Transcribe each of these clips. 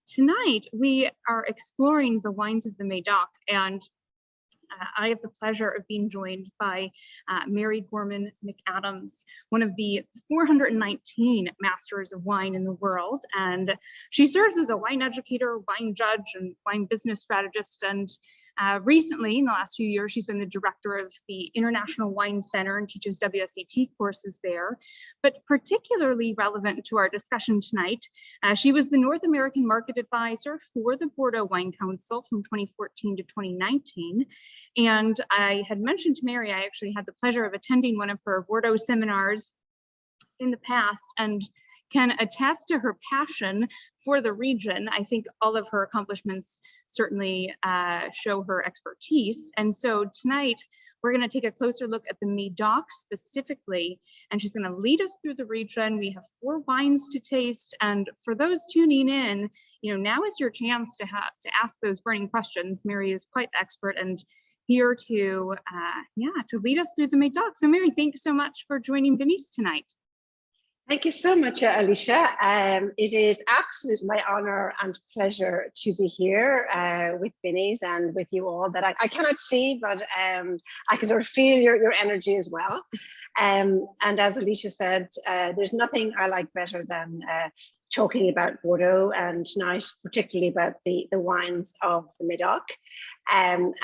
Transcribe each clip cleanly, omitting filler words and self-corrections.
Tonight, we are exploring the wines of the Medoc, and I have the pleasure of being joined by Mary Gorman-McAdams, one of the 419 masters of wine in the world. And she serves as a wine educator, wine judge, and wine business strategist. And recently, in the last few years, she's been the director of the International Wine Center and teaches WSET courses there. But particularly relevant to our discussion tonight, she was the North American Market Advisor for the Bordeaux Wine Council from 2014 to 2019. And I had mentioned to Mary, I actually had the pleasure of attending one of her Bordeaux seminars in the past and can attest to her passion for the region. I think all of her accomplishments certainly show her expertise. And so tonight, we're going to take a closer look at the Medoc specifically, and she's going to lead us through the region. We have 4 wines to taste, and for those tuning in, now is your chance to ask those burning questions. Mary is quite the expert and here to lead us through the Medoc. So Mary, thanks so much for joining Venice tonight. Thank you so much, Alicia. It is absolutely my honor and pleasure to be here with Vinny's and with you all that I cannot see, but I can sort of feel your energy as well. And as Alicia said, there's nothing I like better than talking about Bordeaux, and tonight particularly about the wines of the Medoc. And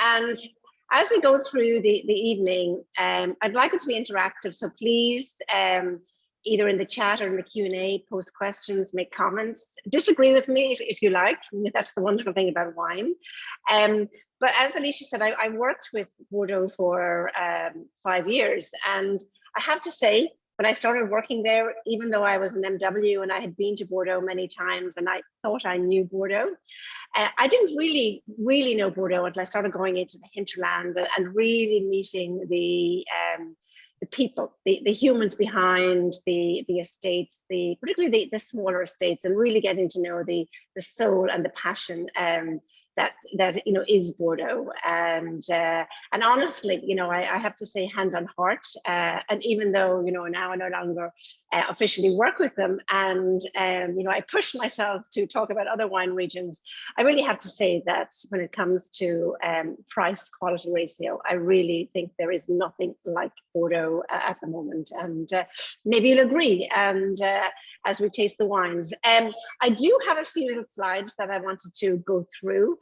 as we go through the evening, I'd like it to be interactive, so please, either in the chat or in the Q&A, post questions, make comments, disagree with me if you like. That's the wonderful thing about wine. But as Alicia said, I worked with Bordeaux for 5 years, and I have to say, when I started working there, even though I was an MW and I had been to Bordeaux many times and I thought I knew Bordeaux, I didn't really know Bordeaux until I started going into the hinterland and really meeting the people, the humans behind the estates, particularly the smaller estates, and really getting to know the soul and the passion that is Bordeaux. And honestly, I have to say, hand on heart, and even though now I no longer officially work with them, and I push myself to talk about other wine regions, I really have to say that when it comes to price quality ratio, I really think there is nothing like Bordeaux at the moment, and maybe you'll agree. And as we taste the wines, I do have a few little slides that I wanted to go through.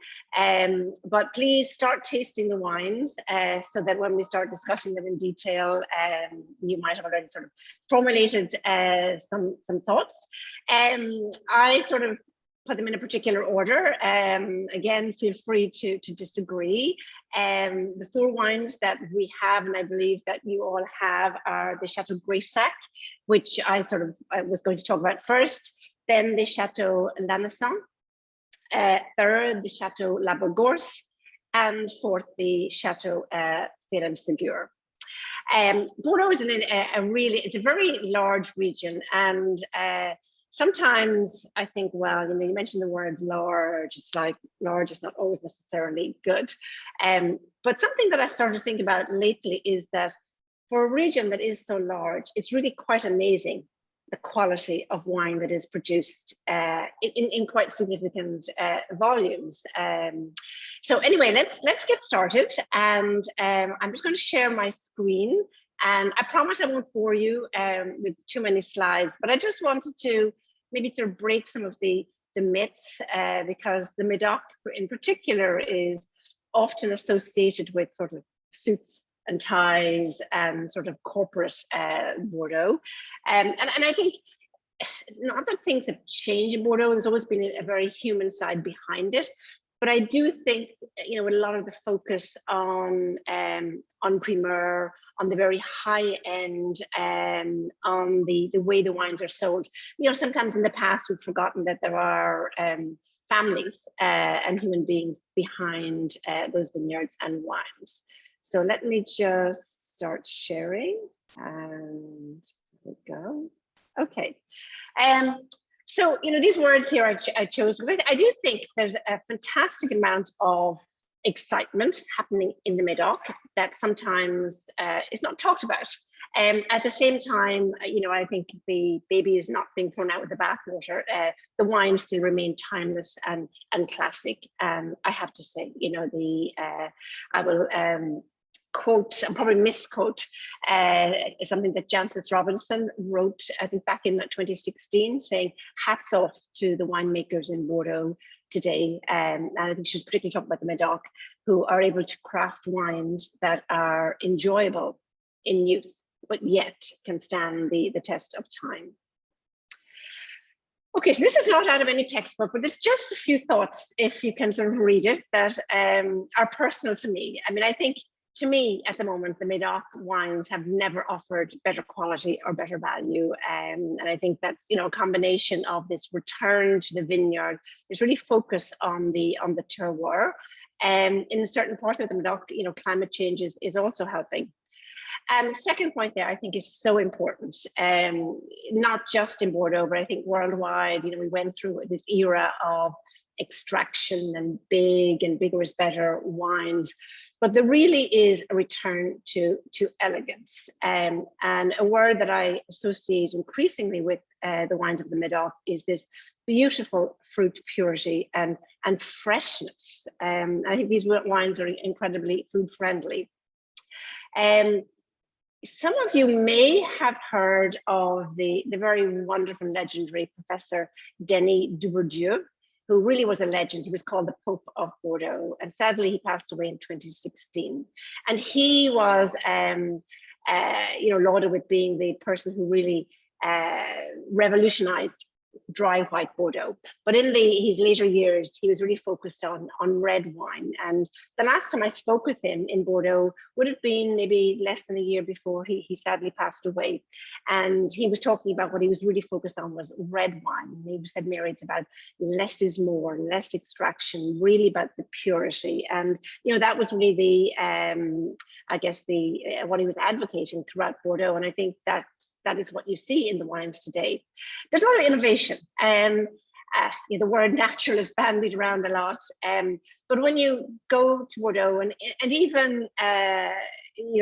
But please start tasting the wines so that when we start discussing them in detail, you might have already sort of formulated some thoughts. I sort of put them in a particular order. Again, feel free to disagree. The 4 wines that we have, and I believe that you all have, are the Chateau Greysac, which I was going to talk about first, then the Chateau Lannister, third, the Chateau La Bourgogne, and fourth, the Chateau Tannins. Bordeaux is it's a very large region, and sometimes I think, well, you mentioned the word large. It's like large is not always necessarily good. But something that I've started to think about lately is that for a region that is so large, it's really quite amazing the quality of wine that is produced in quite significant volumes. So anyway, let's get started. And I'm just going to share my screen. And I promise I won't bore you with too many slides, but I just wanted to maybe sort of break some of the myths, because the Medoc in particular is often associated with sort of suits and ties and sort of corporate Bordeaux. And I think, not that things have changed in Bordeaux, there's always been a very human side behind it. But I do think, with a lot of the focus on primeur, on the very high end, on the way the wines are sold, sometimes in the past we've forgotten that there are families and human beings behind those vineyards and wines. So let me just start sharing, and there we go. Okay. So, these words here I chose because I do think there's a fantastic amount of excitement happening in the Medoc that sometimes is not talked about. At the same time, I think the baby is not being thrown out with the bathwater. The wines still remain timeless and classic. I have to say, I will quote, and probably misquote, something that Jancis Robinson wrote, I think back in 2016, saying, hats off to the winemakers in Bordeaux today. And I think she's particularly talking about the Medoc, who are able to craft wines that are enjoyable in use, but yet can stand the test of time. Okay, so this is not out of any textbook, but it's just a few thoughts, if you can sort of read it, that are personal to me. I mean, I think to me at the moment, the Medoc wines have never offered better quality or better value. And I think that's, a combination of this return to the vineyard, this really focus on the terroir. In certain parts of the Medoc, climate change is also helping. And the second point there, I think, is so important, not just in Bordeaux, but I think worldwide. We went through this era of extraction and big and bigger is better wines, but there really is a return to elegance. And a word that I associate increasingly with the wines of the Medoc is this beautiful fruit purity and freshness. I think these wines are incredibly food friendly. Some of you may have heard of the very wonderful, legendary Professor Denis Dubourdieu, who really was a legend. He was called the Pope of Bordeaux, and sadly he passed away in 2016. And he was, lauded with being the person who really revolutionized dry white Bordeaux. But in his later years, he was really focused on red wine. And the last time I spoke with him in Bordeaux would have been maybe less than a year before he sadly passed away. And he was talking about what he was really focused on was red wine. And he said, Mary, it's about less is more, less extraction, really about the purity. And, that was really what he was advocating throughout Bordeaux. And I think that is what you see in the wines today. There's a lot of innovation. The word natural is bandied around a lot, but when you go to Bordeaux and even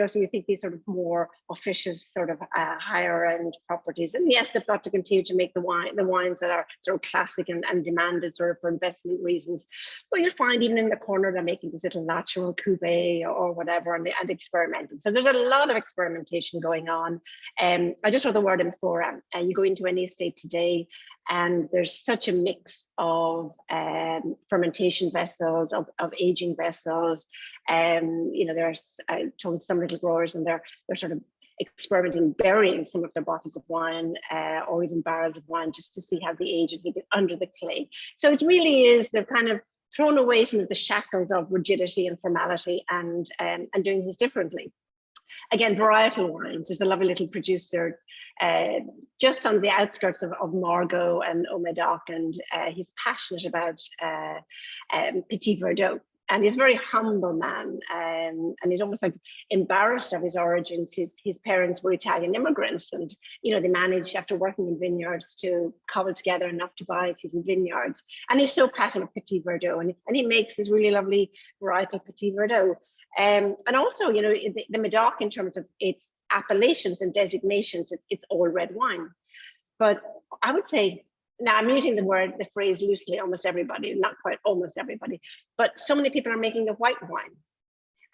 so you think these sort of more officious sort of higher end properties, and yes, they've got to continue to make the wines that are sort of classic and demanded sort of for investment reasons, but you'll find even in the corner they're making this little natural cuvee or whatever and experimenting. So there's a lot of experimentation going on. I just saw the word amphora. You go into any estate today and there's such a mix of fermentation vessels, of aging vessels. There's told some little growers, and they're sort of experimenting, burying some of their bottles of wine or even barrels of wine just to see how they age under the clay. So it really is, they're kind of thrown away some of the shackles of rigidity and formality and doing things differently. Again, varietal wines. There's a lovely little producer just on the outskirts of Margaux and Umadok, and he's passionate about Petite Bordeaux. And he's a very humble man, and he's almost like embarrassed of his origins. His parents were Italian immigrants, and they managed, after working in vineyards, to cobble together enough to buy a few vineyards. And he's so passionate of Petite Bordeaux, and he makes this really lovely varietal Petite Bordeaux. And also, the Medoc, in terms of its appellations and designations, it's all red wine. But I would say, now I'm using the phrase loosely, almost everybody, not quite almost everybody, but so many people are making a white wine.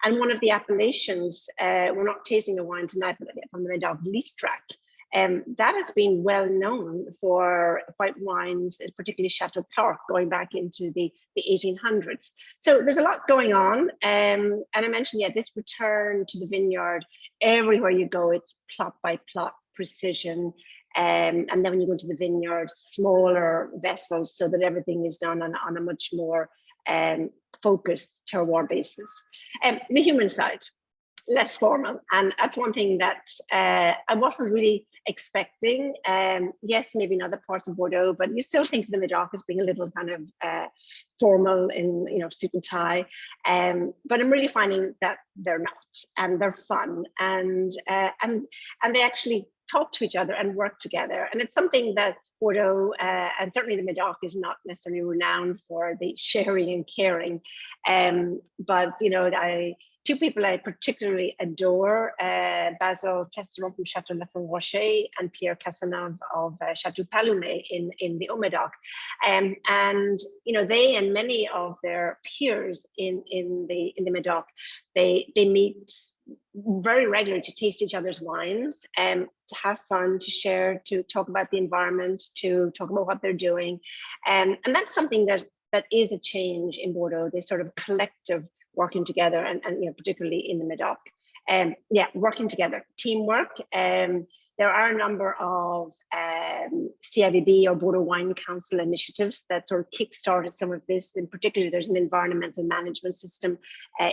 And one of the appellations, we're not tasting a wine tonight, but from the Medoc, Listrac, that has been well known for white wines, particularly Chateau Lannister, going back into the 1800s. So there's a lot going on. And I mentioned, this return to the vineyard, everywhere you go, it's plot by plot precision. And then when you go to the vineyard, smaller vessels, so that everything is done on a much more focused terroir basis. The human side, less formal, and that's one thing that I wasn't really expecting. Yes, maybe in other parts of Bordeaux, but you still think of the Medoc as being a little kind of formal in suit and tie. But I'm really finding that they're not, and they're fun, and they actually talk to each other and work together. And it's something that Bordeaux and certainly the Medoc is not necessarily renowned for, the sharing and caring. But two people I particularly adore, Basil Testeron from Chateau Lannister and Pierre Casanov of Chateau Palumet in the Umadok. And you know, they and many of their peers in the Medoc, they meet very regularly to taste each other's wines, to have fun, to share, to talk about the environment, to talk about what they're doing. And that's something that is a change in Bordeaux, this sort of collective working together, and you know, particularly in the Medoc. Yeah, working together, teamwork. There are a number of CIVB or Bordeaux Wine Council initiatives that sort of kickstarted some of this. In particular, there's an environmental management system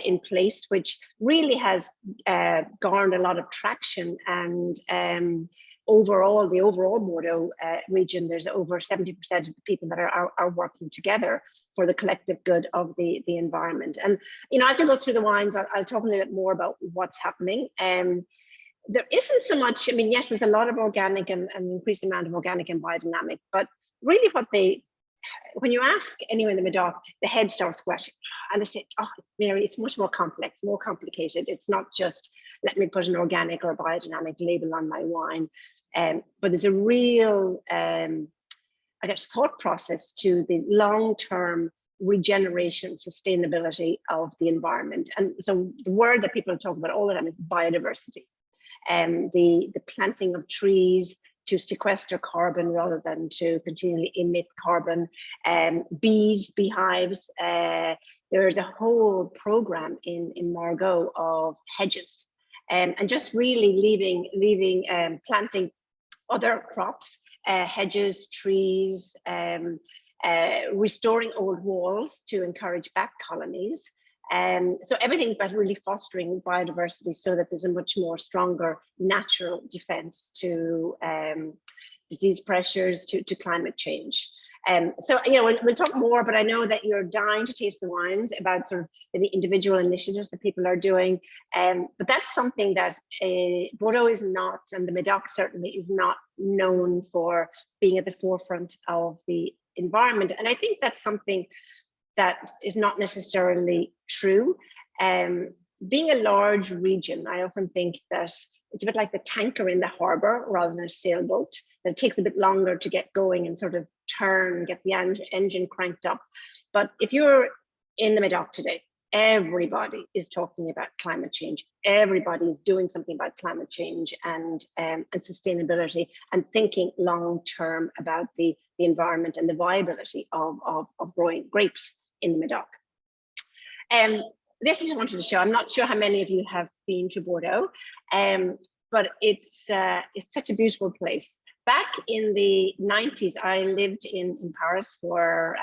in place, which really has garnered a lot of traction. And overall, the overall Bordeaux region, there's over 70% of the people that are working together for the collective good of the environment. And you know, as we go through the wines, I'll talk a little bit more about what's happening. There isn't so much, I mean, yes, there's a lot of organic and an increasing amount of organic and biodynamic, but really when you ask anyone in the Medoc, the head starts squashing and they say, oh, Mary, it's much more complex, more complicated. It's not just, let me put an organic or biodynamic label on my wine. But there's a real, I guess, thought process to the long-term regeneration, sustainability of the environment. And so the word that people talk about all the time is biodiversity. The planting of trees to sequester carbon rather than to continually emit carbon, bees, beehives. There's a whole program in Margaux of hedges, and just really leaving planting other crops, hedges, trees, restoring old walls to encourage bat colonies. So everything's about really fostering biodiversity so that there's a much more stronger natural defense to disease pressures, to climate change. So, you know, we'll talk more, but I know that you're dying to taste the wines about sort of the individual initiatives that people are doing. But that's something that Bordeaux is not, and the Medoc certainly is not known for being at the forefront of the environment. And I think that's something that is not necessarily true. Being a large region, I often think that it's a bit like the tanker in the harbor rather than a sailboat, that it takes a bit longer to get going and sort of turn, get the engine cranked up. But if you're in the Medoc today, everybody is talking about climate change. Everybody is doing something about climate change and sustainability, and thinking long-term about the environment and the viability of growing grapes in the Medoc. This I just wanted to show. I'm not sure how many of you have been to Bordeaux, but it's such a beautiful place. Back in the 90s, I lived in Paris for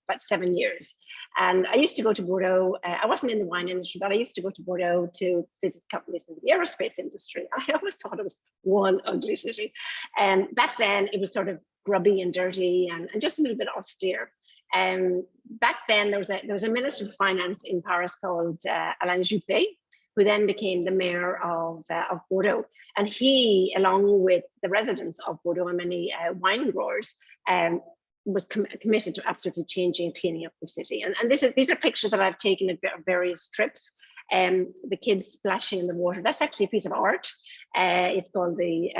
about 7 years. And I used to go to Bordeaux. I wasn't in the wine industry, but I used to go to Bordeaux to visit companies in the aerospace industry. I always thought it was one ugly city. And back then it was sort of grubby and dirty and just a little bit austere. Back then there was a minister of finance in Paris called Alain Juppé, who then became the mayor of Bordeaux. And he, along with the residents of Bordeaux and many wine growers, was committed to absolutely changing and cleaning up the city. And these are pictures that I've taken at various trips. The kids splashing in the water, that's actually a piece of art. It's called the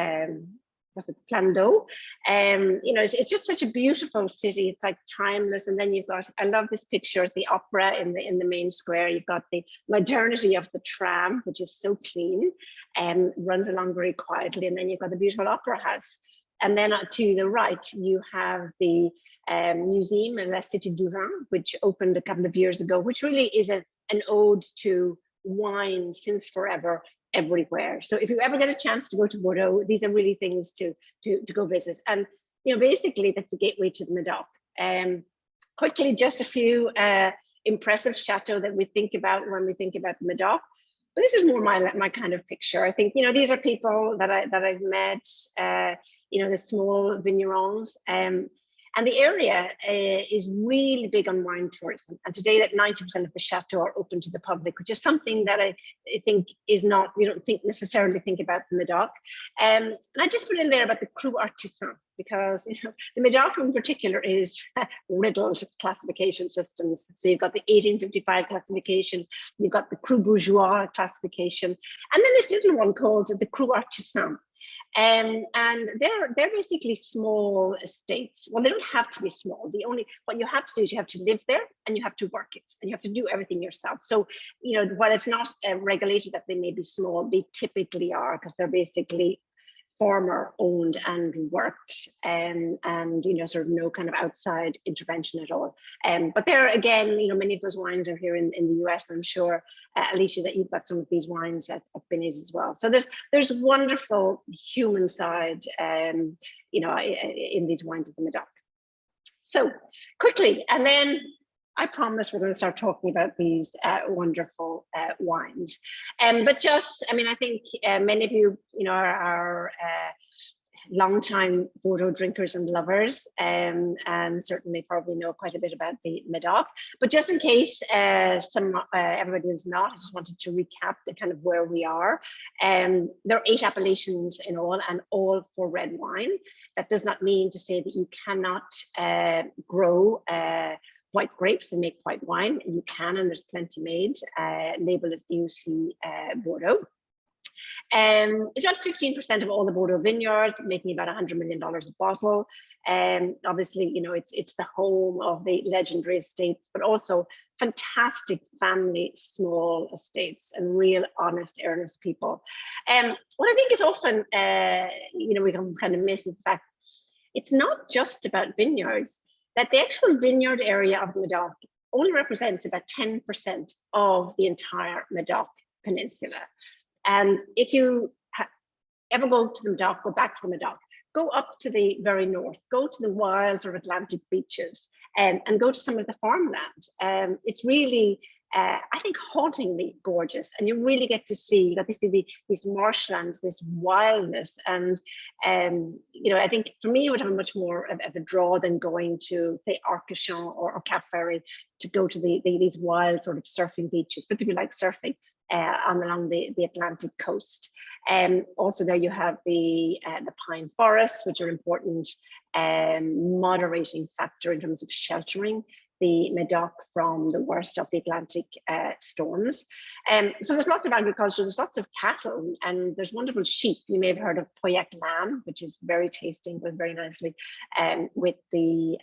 Plan d'Eau. You know, it's just such a beautiful city. It's like timeless. And then you've got, I love this picture at the opera in the main square. You've got the modernity of the tram, which is so clean and runs along very quietly. And then you've got the beautiful opera house. And then to the right, you have the museum in La Cité du Vin, which opened a couple of years ago, which really is an ode to wine since forever, everywhere. So if you ever get a chance to go to Bordeaux, these are really things to go visit. And you know, basically that's the gateway to the Medoc. Quickly, just a few impressive chateaux that we think about when we think about the Medoc. But this is more my kind of picture. I think, you know, these are people that I've met. You know, the small vignerons. And the area is really big on wine tourism. And today that 90% of the chateaux are open to the public, which is something that I think is not, we don't necessarily think about the Medoc. And I just put in there about the Crew Artisan, because the Medoc in particular is riddled with classification systems. So you've got the 1855 classification, you've got the Crew Bourgeois classification, and then this little one called the Crew Artisan. And they're basically small estates. Well, they don't have to be small. What you have to do is you have to live there and you have to work it and you have to do everything yourself. So, while it's not regulated that they may be small, they typically are, because they're basically farmer owned and worked, and sort of no kind of outside intervention at all. But there again, many of those wines are here in the US. I'm sure, Alicia, that you've got some of these wines at Binny's as well. So there's wonderful human side, in these wines of the Medoc. So quickly, and then I promise we're going to start talking about these wonderful wines. But just, I think many of you, are long-time Bordeaux drinkers and lovers, and certainly probably know quite a bit about the Medoc. But just in case everybody is not, I just wanted to recap the kind of where we are. There are 8 appellations in all, and all for red wine. That does not mean to say that you cannot grow white grapes and make white wine. You can, and there's plenty made. Label is UC Bordeaux. It's about 15% of all the Bordeaux vineyards, making about $100 million a bottle. Obviously, it's the home of the legendary estates, but also fantastic family small estates and real honest, earnest people. What I think is often, we can kind of miss is the fact it's not just about vineyards. That the actual vineyard area of the Medoc only represents about 10% of the entire Medoc Peninsula. And if you ever go to the Medoc, go back to the Medoc, go up to the very north, go to the wild sort of Atlantic beaches, and go to some of the farmland. It's really, I think, hauntingly gorgeous, and you really get to see, these marshlands, this wildness, and I think for me it would have a much more of a draw than going to, say, Arcachon or Cap Ferry, to go to these wild sort of surfing beaches, but to be like surfing along the Atlantic coast. Also there you have the pine forests, which are important moderating factor in terms of sheltering the Medoc from the worst of the Atlantic storms. So there's lots of agriculture, there's lots of cattle, and there's wonderful sheep. You may have heard of Pauillac lamb, which is very tasting, goes very nicely with the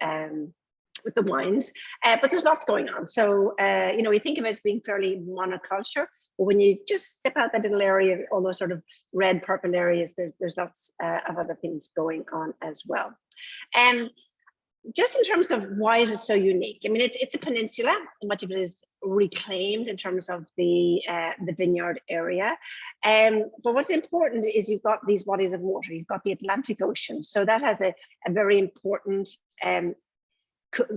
wines, but there's lots going on. So, we think of it as being fairly monoculture, but when you just step out that little area, all those sort of red, purple areas, there's lots of other things going on as well. Just in terms of why is it so unique? It's a peninsula, much of it is reclaimed in terms of the vineyard area. But what's important is you've got these bodies of water, you've got the Atlantic Ocean. So that has a very important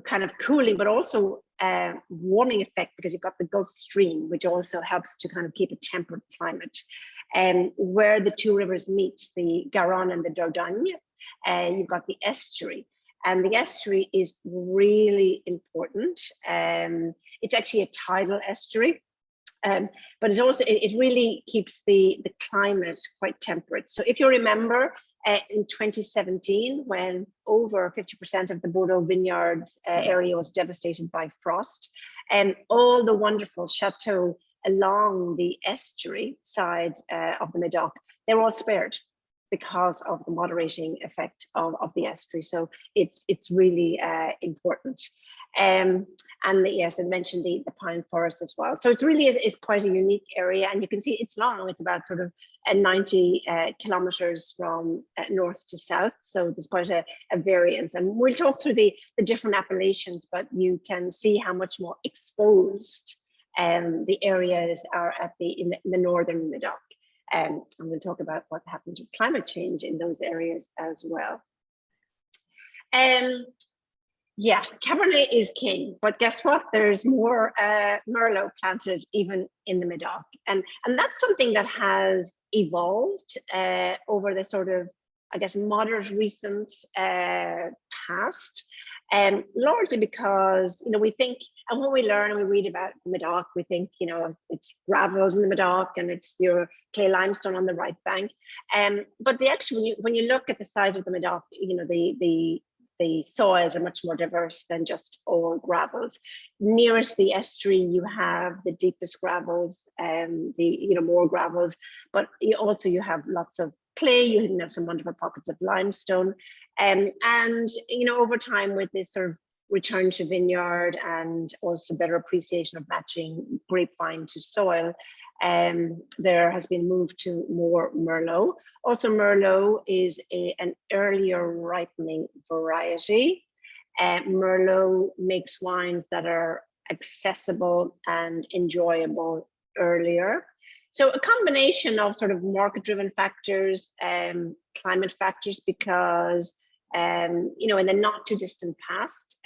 kind of cooling, but also warming effect, because you've got the Gulf Stream, which also helps to kind of keep a temperate climate. Where the two rivers meet, the Garonne and the Dordogne, you've got the estuary. And the estuary is really important. It's actually a tidal estuary, but it's also, it really keeps the climate quite temperate. So if you remember, in 2017, when over 50% of the Bordeaux vineyards area was devastated by frost, and all the wonderful chateaux along the estuary side of the Medoc, they were all spared because of the moderating effect of the estuary. So it's really important. And yes, I mentioned the pine forest as well. So it really is quite a unique area, and you can see it's long. It's about sort of 90 kilometers from north to south. So there's quite a variance, and we'll talk through the different appellations, but you can see how much more exposed the areas are in the northern Medoc. And we'll talk about what happens with climate change in those areas as well. Yeah, Cabernet is king, but guess what? There's more Merlot planted even in the Medoc. And that's something that has evolved over the sort of, I guess, moderate recent past. Largely because, we think, and when we learn and we read about the Medoc, we think, it's gravels in the Medoc and it's your clay limestone on the right bank. But when you look at the size of the Medoc, the soils are much more diverse than just all gravels. Nearest the estuary, you have the deepest gravels, more gravels, but you have lots of clay. You can have some wonderful pockets of limestone, and over time, with this sort of return to vineyard and also better appreciation of matching grapevine to soil, there has been moved to more Merlot. Also, Merlot is an earlier ripening variety. Merlot makes wines that are accessible and enjoyable earlier. So a combination of sort of market-driven factors, climate factors, because in the not too distant past,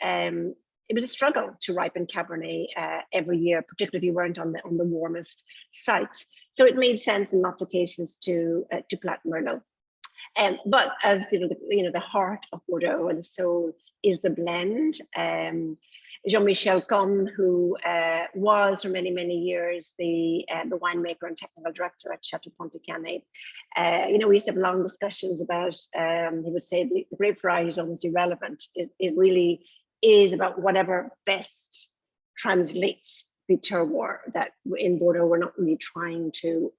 it was a struggle to ripen Cabernet every year, particularly if you weren't on the warmest sites. So it made sense in lots of cases to plant Merlot. But as the heart of Bordeaux and the soul is the blend. Jean-Michel Cohn, who was for many, many years the winemaker and technical director at Chateau Lannister, we used to have long discussions about, he would say the grape variety is almost irrelevant. It really is about whatever best translates the terroir. That in Bordeaux, we're not really trying to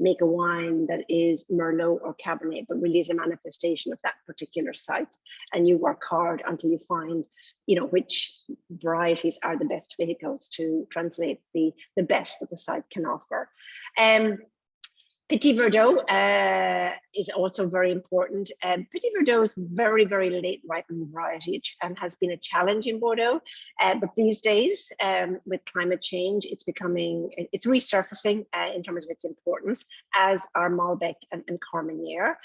make a wine that is Merlot or Cabernet, but really is a manifestation of that particular site. And you work hard until you find, which varieties are the best vehicles to translate the best that the site can offer. Petite Bordeaux is also very important. Petite Bordeaux is very, very late ripening variety and has been a challenge in Bordeaux. But these days, with climate change, it's resurfacing in terms of its importance, as are Malbec and Carmenere.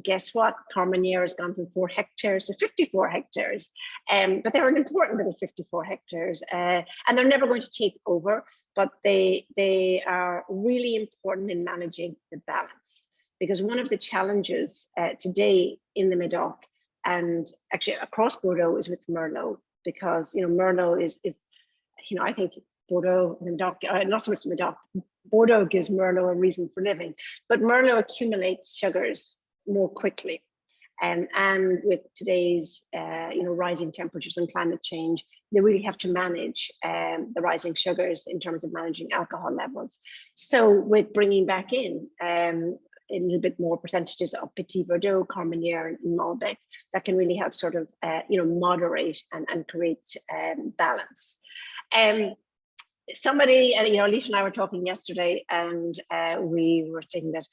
Guess what? Carmenere has gone from 4 hectares to 54 hectares. But they're an important little 54 hectares. And they're never going to take over, but they are really important in managing the balance, because one of the challenges today in the Medoc and actually across Bordeaux is with Merlot, because Merlot is I think Bordeaux and Medoc, not so much Medoc, Bordeaux gives Merlot a reason for living, but Merlot accumulates sugars more quickly. And with today's rising temperatures and climate change, they really have to manage the rising sugars in terms of managing alcohol levels. So with bringing back in a little bit more percentages of Petite Bordeaux, Carmenere, and Malbec, that can really help sort of moderate and create balance. Somebody, Alicia and I were talking yesterday, and we were saying that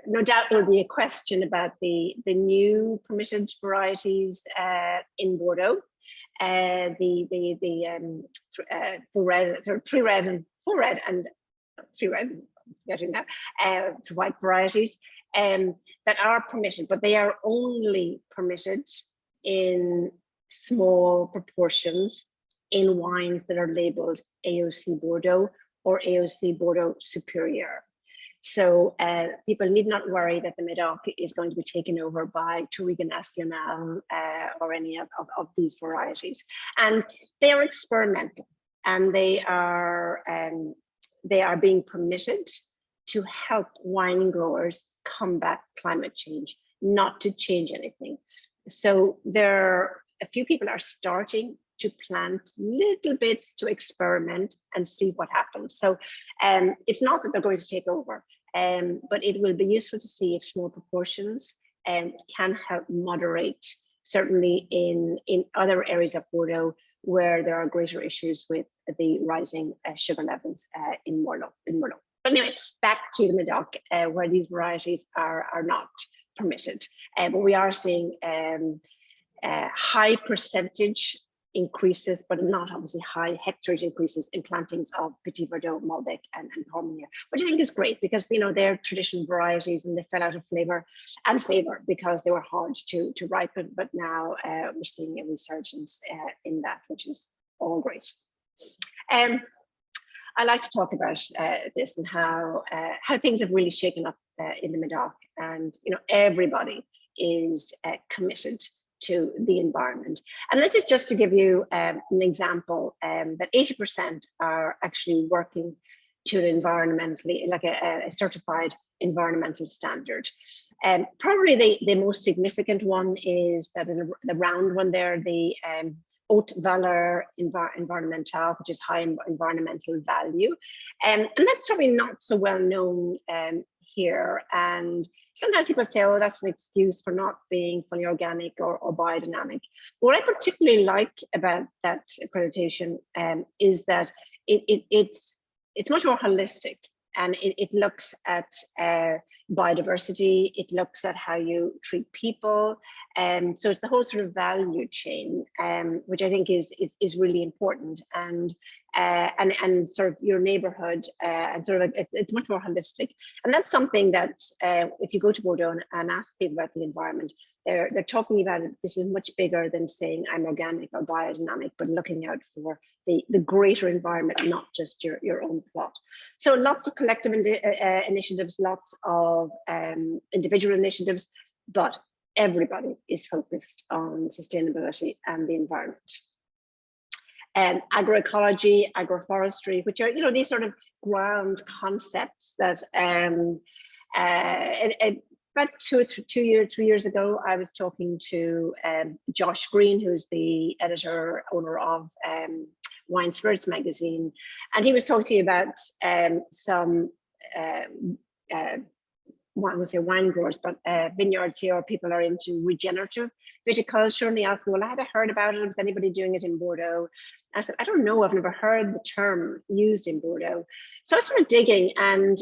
no doubt there will be a question about the new permitted varieties in Bordeaux, white varieties that are permitted, but they are only permitted in small proportions in wines that are labeled AOC Bordeaux or AOC Bordeaux Superior. So people need not worry that the Medoc is going to be taken over by Touriga Nacional or any of these varieties. And they are experimental, and they are being permitted to help wine growers combat climate change, not to change anything. So a few people are starting to plant little bits to experiment and see what happens. So it's not that they're going to take over, but it will be useful to see if small proportions can help moderate, certainly in other areas of Bordeaux where there are greater issues with the rising sugar levels in Merlot. But anyway, back to the Medoc, where these varieties are not permitted. But we are seeing high percentage increases, but not obviously high hectare increases in plantings of Petite Bordeaux, Malbec, and Carmenere, which I think is great, because they're traditional varieties and they fell out of flavor because they were hard to ripen. But now we're seeing a resurgence in that, which is all great. I like to talk about this and how things have really shaken up in the Medoc, and everybody is committed to the environment. And this is just to give you an example, that 80% are actually working to an environmentally, like a certified environmental standard. Probably the most significant one is that the round one there, the Haute Valeur Environnementale, which is high environmental value. And that's probably not so well known here. And sometimes people say, oh, that's an excuse for not being fully organic or biodynamic. What I particularly like about that accreditation is that it's much more holistic, and it looks at biodiversity, it looks at how you treat people, so it's the whole sort of value chain, which I think is really important, and sort of your neighborhood, and sort of it's much more holistic. And that's something that if you go to Bordeaux and ask people about the environment, they're talking about it. This is much bigger than saying I'm organic or biodynamic, but looking out for the greater environment, not just your own plot. So lots of collective initiatives, lots of individual initiatives, but everybody is focused on sustainability and the environment. Agroecology, agroforestry, which are, these sort of ground concepts that about 3 years ago, I was talking to Josh Green, who's the editor, owner of Wine Spirits magazine, and he was talking to you about some I would say wine growers, but vineyards here, or people are into regenerative viticulture, and they asked me, well, I had heard about it. Was anybody doing it in Bordeaux? I said, I don't know. I've never heard the term used in Bordeaux. So I started digging, and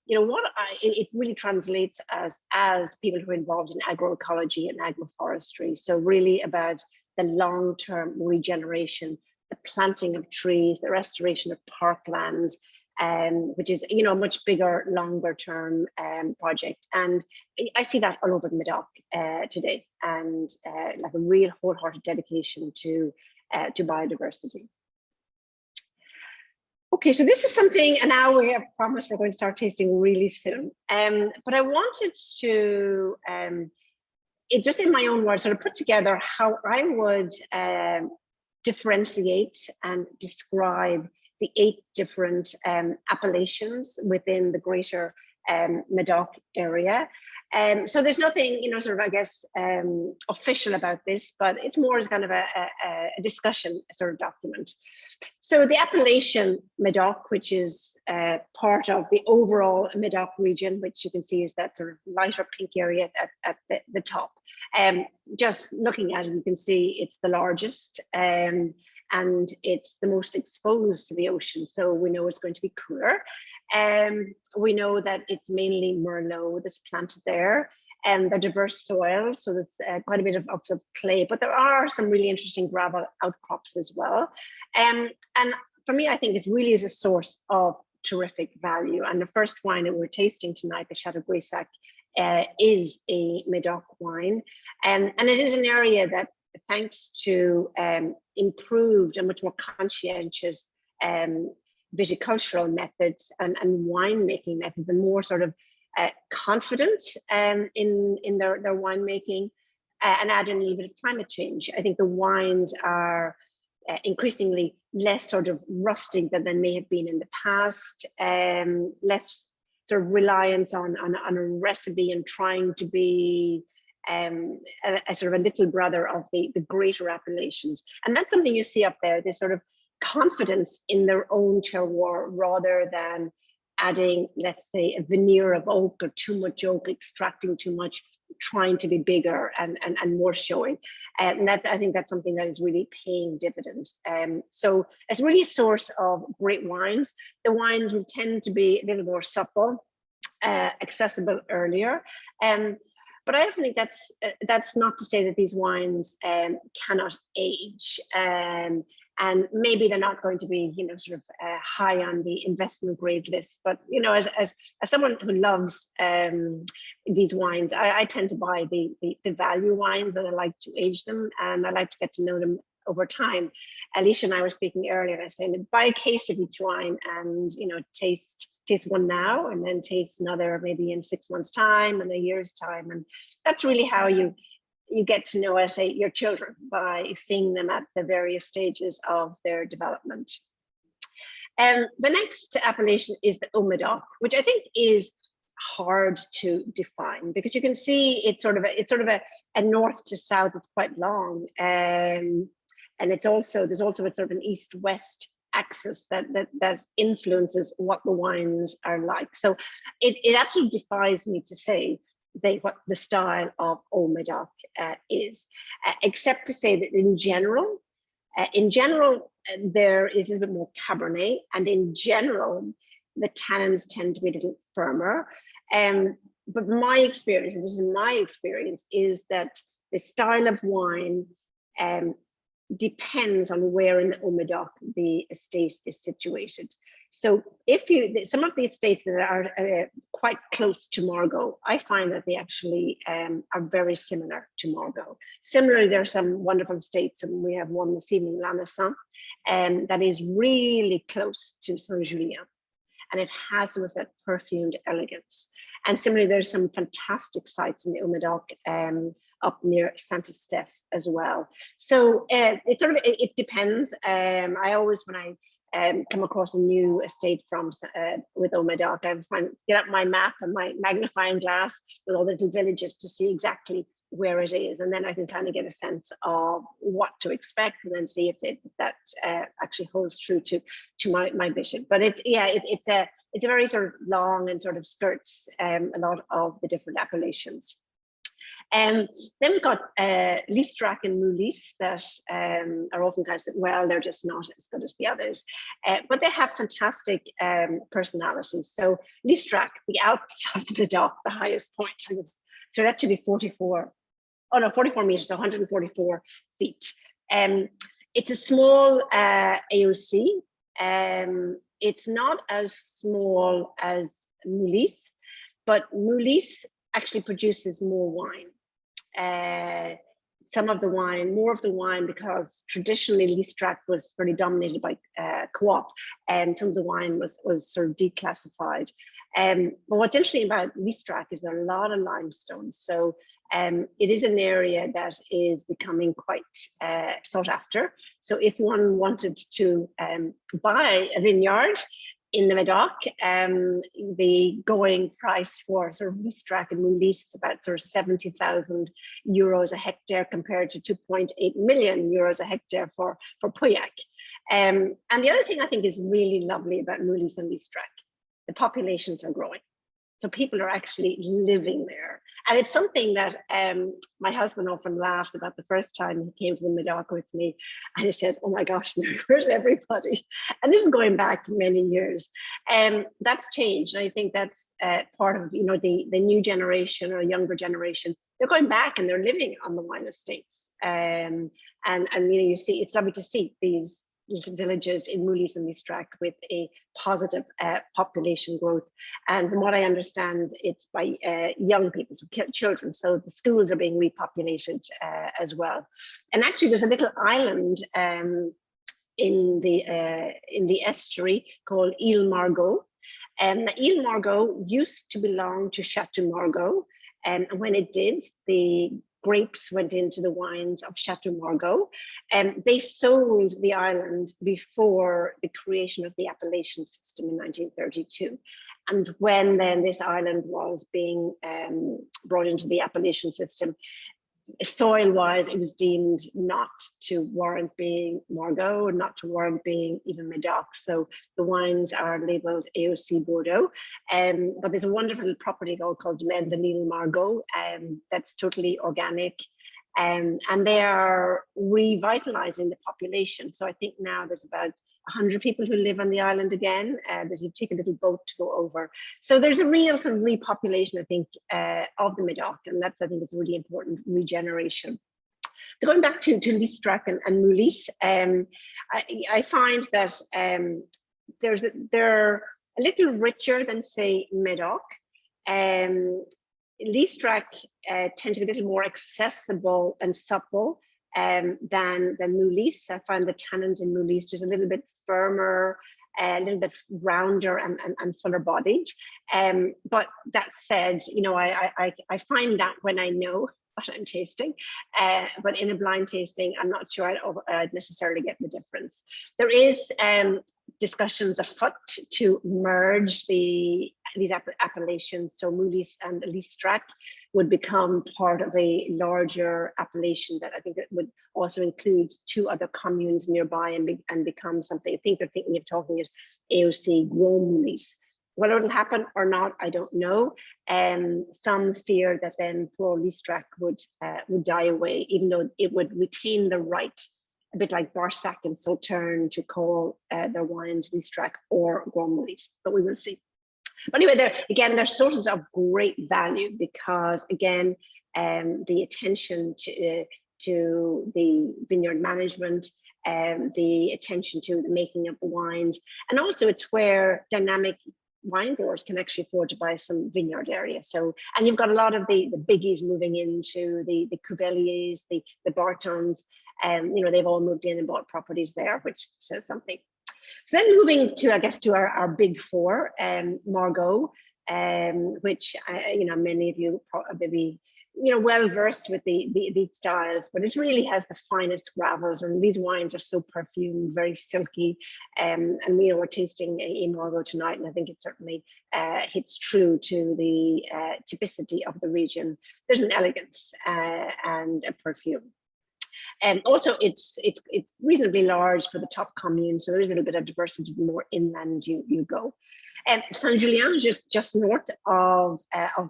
it really translates as people who are involved in agroecology and agroforestry. So really about the long-term regeneration, the planting of trees, the restoration of parklands, which is a much bigger, longer term project. And I see that all over the Medoc today, and like a real wholehearted dedication to biodiversity. Okay, so this is something, and now we have promised we're going to start tasting really soon. But I wanted to, just in my own words, sort of put together how I would differentiate and describe the 8 different appellations within the greater Medoc area. So there's nothing, sort of, I guess, official about this, but it's more as kind of a discussion sort of document. So the appellation Medoc, which is part of the overall Medoc region, which you can see is that sort of lighter pink area at the top. Just looking at it, you can see it's the largest, and it's the most exposed to the ocean. So we know it's going to be cooler. We know that it's mainly Merlot that's planted there, and the diverse soil. So there's quite a bit of clay, but there are some really interesting gravel outcrops as well. And for me, I think it really is a source of terrific value. And the first wine that we're tasting tonight, the Chateau Greysac, is a Medoc wine. And it is an area that, thanks to improved and much more conscientious viticultural methods and winemaking methods, and more sort of confident in their winemaking, and add in a little bit of climate change. I think the wines are increasingly less sort of rustic than they may have been in the past, less sort of reliance on a recipe and trying to be a sort of a little brother of the greater appellations. And that's something you see up there, this sort of confidence in their own terroir, rather than adding, let's say, a veneer of oak or too much oak, extracting too much, trying to be bigger and more showy. And that, I think that's something that is really paying dividends. So it's really a source of great wines. The wines will tend to be a little more supple, accessible earlier. But I often think that's not to say that these wines cannot age, and maybe they're not going to be, sort of high on the investment grade list. But as someone who loves these wines, I tend to buy the value wines, and I like to age them, and I like to get to know them over time. Alicia and I were speaking earlier, and I was saying, buy a case of each wine, and taste one now, and then taste another maybe in 6 months' time and a year's time. And that's really how you you get to know, I say, your children by seeing them at the various stages of their development. The next appellation is the Umadok, which I think is hard to define, because you can see it's sort of a north to south. It's quite long, and there's also a sort of an east-west axis that influences what the wines are like. So it absolutely defies me to say what the style of Umadok is, except to say that in general, there is a little bit more Cabernet, and in general, the tannins tend to be a little firmer. But my experience, and this is my experience, is that the style of wine depends on where in the Umadok the estate is situated. So some of the estates that are quite close to Margaux, I find that they actually are very similar to Margaux. Similarly, there are some wonderful estates, and we have one this evening, Lannister, that is really close to Saint-Julien, and it has some of that perfumed elegance. And similarly, there's some fantastic sites in the Umadok up near Saint-Estèphe as well. So it depends. I always, when I come across a new estate with Umadok, I get up my map and my magnifying glass with all the little villages to see exactly where it is, and then I can kind of get a sense of what to expect, and then see if that actually holds true to my vision. But it's a very sort of long and sort of skirts a lot of the different appellations. Then we've got Listrac and Moulis that are often kind of said, well, they're just not as good as the others, but they have fantastic personalities. So Listrac, the Alps of the Medoc, the highest point, so that should be 44 meters, so 144 feet. It's a small AOC. It's not as small as Moulis, but Moulis actually produces more wine. More of the wine, because traditionally Listrac was very dominated by co-op, and some of the wine was sort of declassified. But what's interesting about Listrac is there are a lot of limestone. So it is an area that is becoming quite sought after. So if one wanted to buy a vineyard in the Medoc, the going price for sort of Listrac and Moulis is about sort of 70,000 euros a hectare, compared to 2.8 million euros a hectare for Pauillac. And the other thing I think is really lovely about Moulis and Listrac, the populations are growing. So people are actually living there. And it's something that my husband often laughs about. The first time he came to the Medoc with me, and he said, oh my gosh, where's everybody? And this is going back many years. That's changed. And I think that's part of, the new generation or younger generation. They're going back and they're living on the wine estates. And you see, it's lovely to see these little villages in Moulis and Listrac with a positive population growth. And from what I understand, it's by young people, so children. So the schools are being repopulated as well. And actually, there's a little island in the estuary called Ile Margaux. And Ile Margaux used to belong to Chateau Margaux. And when it did, the grapes went into the wines of Chateau Margaux. They sold the island before the creation of the appellation system in 1932. And when then this island was being brought into the appellation system, soil-wise, it was deemed not to warrant being Margaux, not to warrant being even Medoc. So the wines are labeled AOC Bordeaux. But there's a wonderful property called Domaine de l'Ile Margaux that's totally organic. And they are revitalizing the population. So I think now there's about 100 people who live on the island again, that you take a little boat to go over. So there's a real sort of repopulation, I think, of the Medoc, and that's, I think, is a really important regeneration. So going back to Listrac and Moulis, I find that they're a little richer than, say, Medoc. Listrac tend to be a little more accessible and supple than Moulis. I find the tannins in Moulis just a little bit firmer, a little bit rounder and fuller bodied. But that said, I find that when I know what I'm tasting. But in a blind tasting, I'm not sure I'd necessarily get the difference. There is discussions afoot to merge these appellations. So Moody's and Leastrack would become part of a larger appellation that I think it would also include 2 other communes nearby and become something. I think they're thinking of talking it AOC Grown-Moody's. Whether it'll happen or not, I don't know. Some fear that then poor Leastrack would die away, even though it would retain the right, a bit like Barsac and Sauterne, to call their wines Leastrack or Grown-Moody's, but we will see. But anyway, they're sources of great value because, again, the attention to the vineyard management, the attention to the making of the wines, and also it's where dynamic wine growers can actually afford to buy some vineyard area. So, and you've got a lot of the biggies moving into the Cuveliers, the Bartons, you know, they've all moved in and bought properties there, which says something. So then moving to, I guess, to our big 4, Margaux, which you know, many of you probably, you know, well versed with these styles, but it really has the finest gravels, and these wines are so perfumed, very silky, and you know, we're tasting a Margaux tonight, and I think it certainly hits true to the typicity of the region. There's an elegance and a perfume. And also it's reasonably large for the top commune, so there is a little bit of diversity the more inland you go. And Saint-Julien is just north of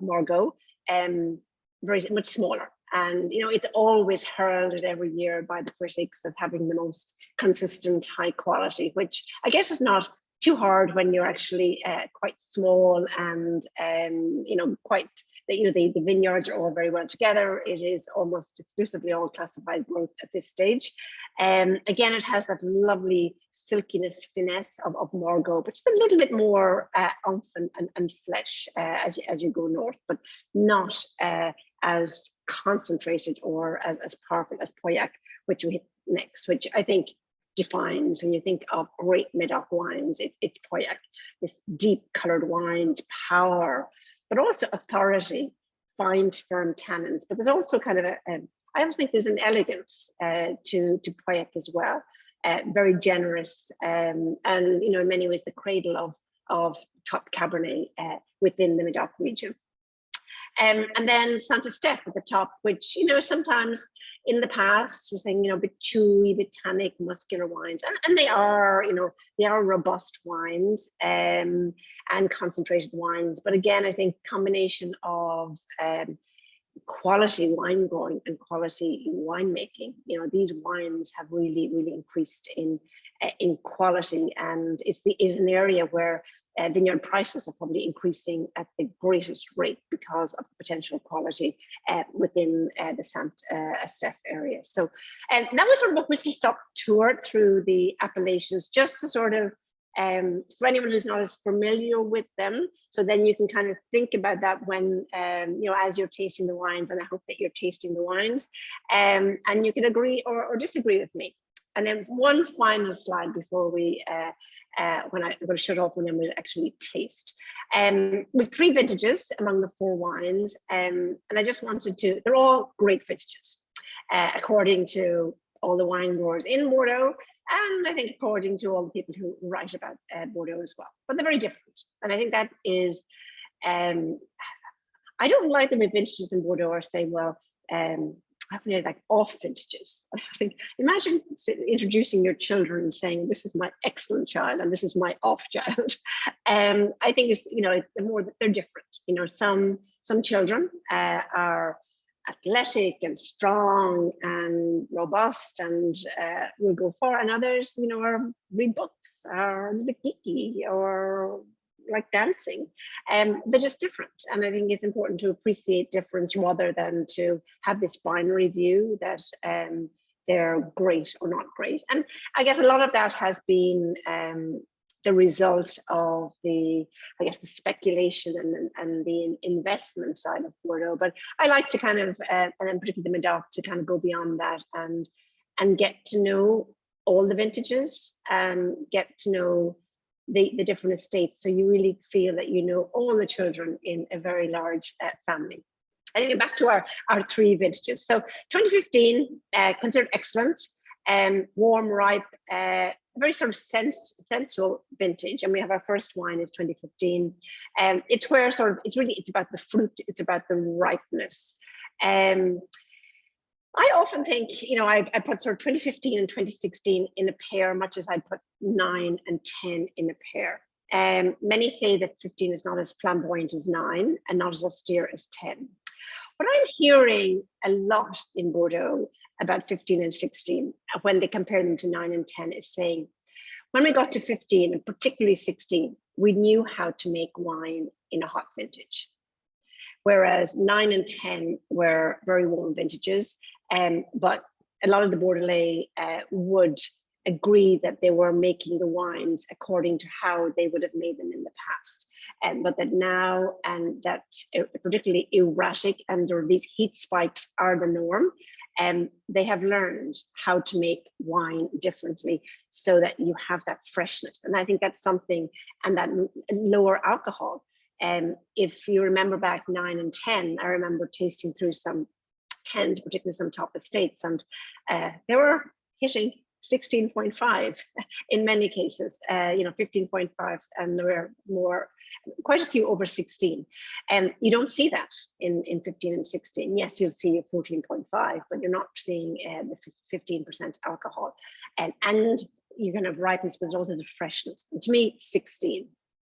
Margaux, very much smaller. And you know, it's always heralded every year by the critics as having the most consistent high quality, which I guess is not too hard when you're actually quite small and you know, quite, you know, the vineyards are all very well together. It is almost exclusively all classified growth at this stage. Again, it has that lovely silkiness, finesse of Margaux, but just a little bit more oomph and flesh as you go north, but not as concentrated or as powerful as Pauillac, which we hit next, which I think defines, and you think of great Medoc wines, it's Pauillac, this deep colored wines, power, but also authority, fine firm tannins. But there's also kind of I always think there's an elegance to Pauillac as well, very generous, and you know, in many ways the cradle of top Cabernet within the Medoc region. And then Santa Steph at the top, which, you know, sometimes in the past we're saying, you know, a bit chewy, a bit tannic, muscular wines, and they are, you know, they are robust wines and concentrated wines. But again, I think combination of quality wine growing and quality winemaking, you know, these wines have really increased in quality, and is an area where vineyard prices are probably increasing at the greatest rate because of the potential quality within the Santa Steph area. So, and that was sort of a whistle-stop tour through the appellations, just to sort of for anyone who's not as familiar with them, so then you can kind of think about that when you know, as you're tasting the wines, and I hope that you're tasting the wines, and you can agree or disagree with me. And then one final slide before we when I'm going to shut off, and then we'll actually taste. With 3 vintages among the 4 wines, and I just wanted to, they're all great vintages according to all the wine growers in Bordeaux, and I think according to all the people who write about Bordeaux as well. But they're very different, and I think that is, I don't like them with vintages in Bordeaux are saying, well, I've really like off vintages. I think, imagine introducing your children and saying, this is my excellent child and this is my off child. I think it's, you know, it's the more that they're different. You know, some children are athletic and strong and robust and will go far, and others, you know, are read books, are a little bit geeky or like dancing. They're just different, and I think it's important to appreciate difference rather than to have this binary view that they're great or not great. And I guess a lot of that has been the result of the, I guess, the speculation and the investment side of Bordeaux. But I like to kind of, and then particularly the Medoc, to kind of go beyond that and get to know all the vintages and get to know the different estates, so you really feel that you know all the children in a very large family. Anyway, back to our three vintages. So 2015, considered excellent, warm, ripe, very sort of sensual vintage. And we have our first wine is 2015. It's where sort of, it's about the fruit, it's about the ripeness. I often think, I put sort of 2015 and 2016 in a pair, much as I put 9 and 10 in a pair. Many say that 15 is not as flamboyant as 9 and not as austere as 10. What I'm hearing a lot in Bordeaux about 15 and 16, when they compare them to 9 and 10, is saying, when we got to 15, and particularly 16, we knew how to make wine in a hot vintage. Whereas 9 and 10 were very warm vintages, but a lot of the Bordelais would agree that they were making the wines according to how they would have made them in the past. But that now, and that particularly erratic and or these heat spikes are the norm, they have learned how to make wine differently so that you have that freshness. And I think that's something, and that lower alcohol. If you remember back 9 and 10, I remember tasting through some 10s, particularly some top estates, and they were hitting 16.5 in many cases, 15.5, and there were quite a few over 16. And you don't see that in 15 and 16. Yes, you'll see a 14.5, but you're not seeing the 15% alcohol. And you're going to have ripeness, but there's also the freshness. And to me, 16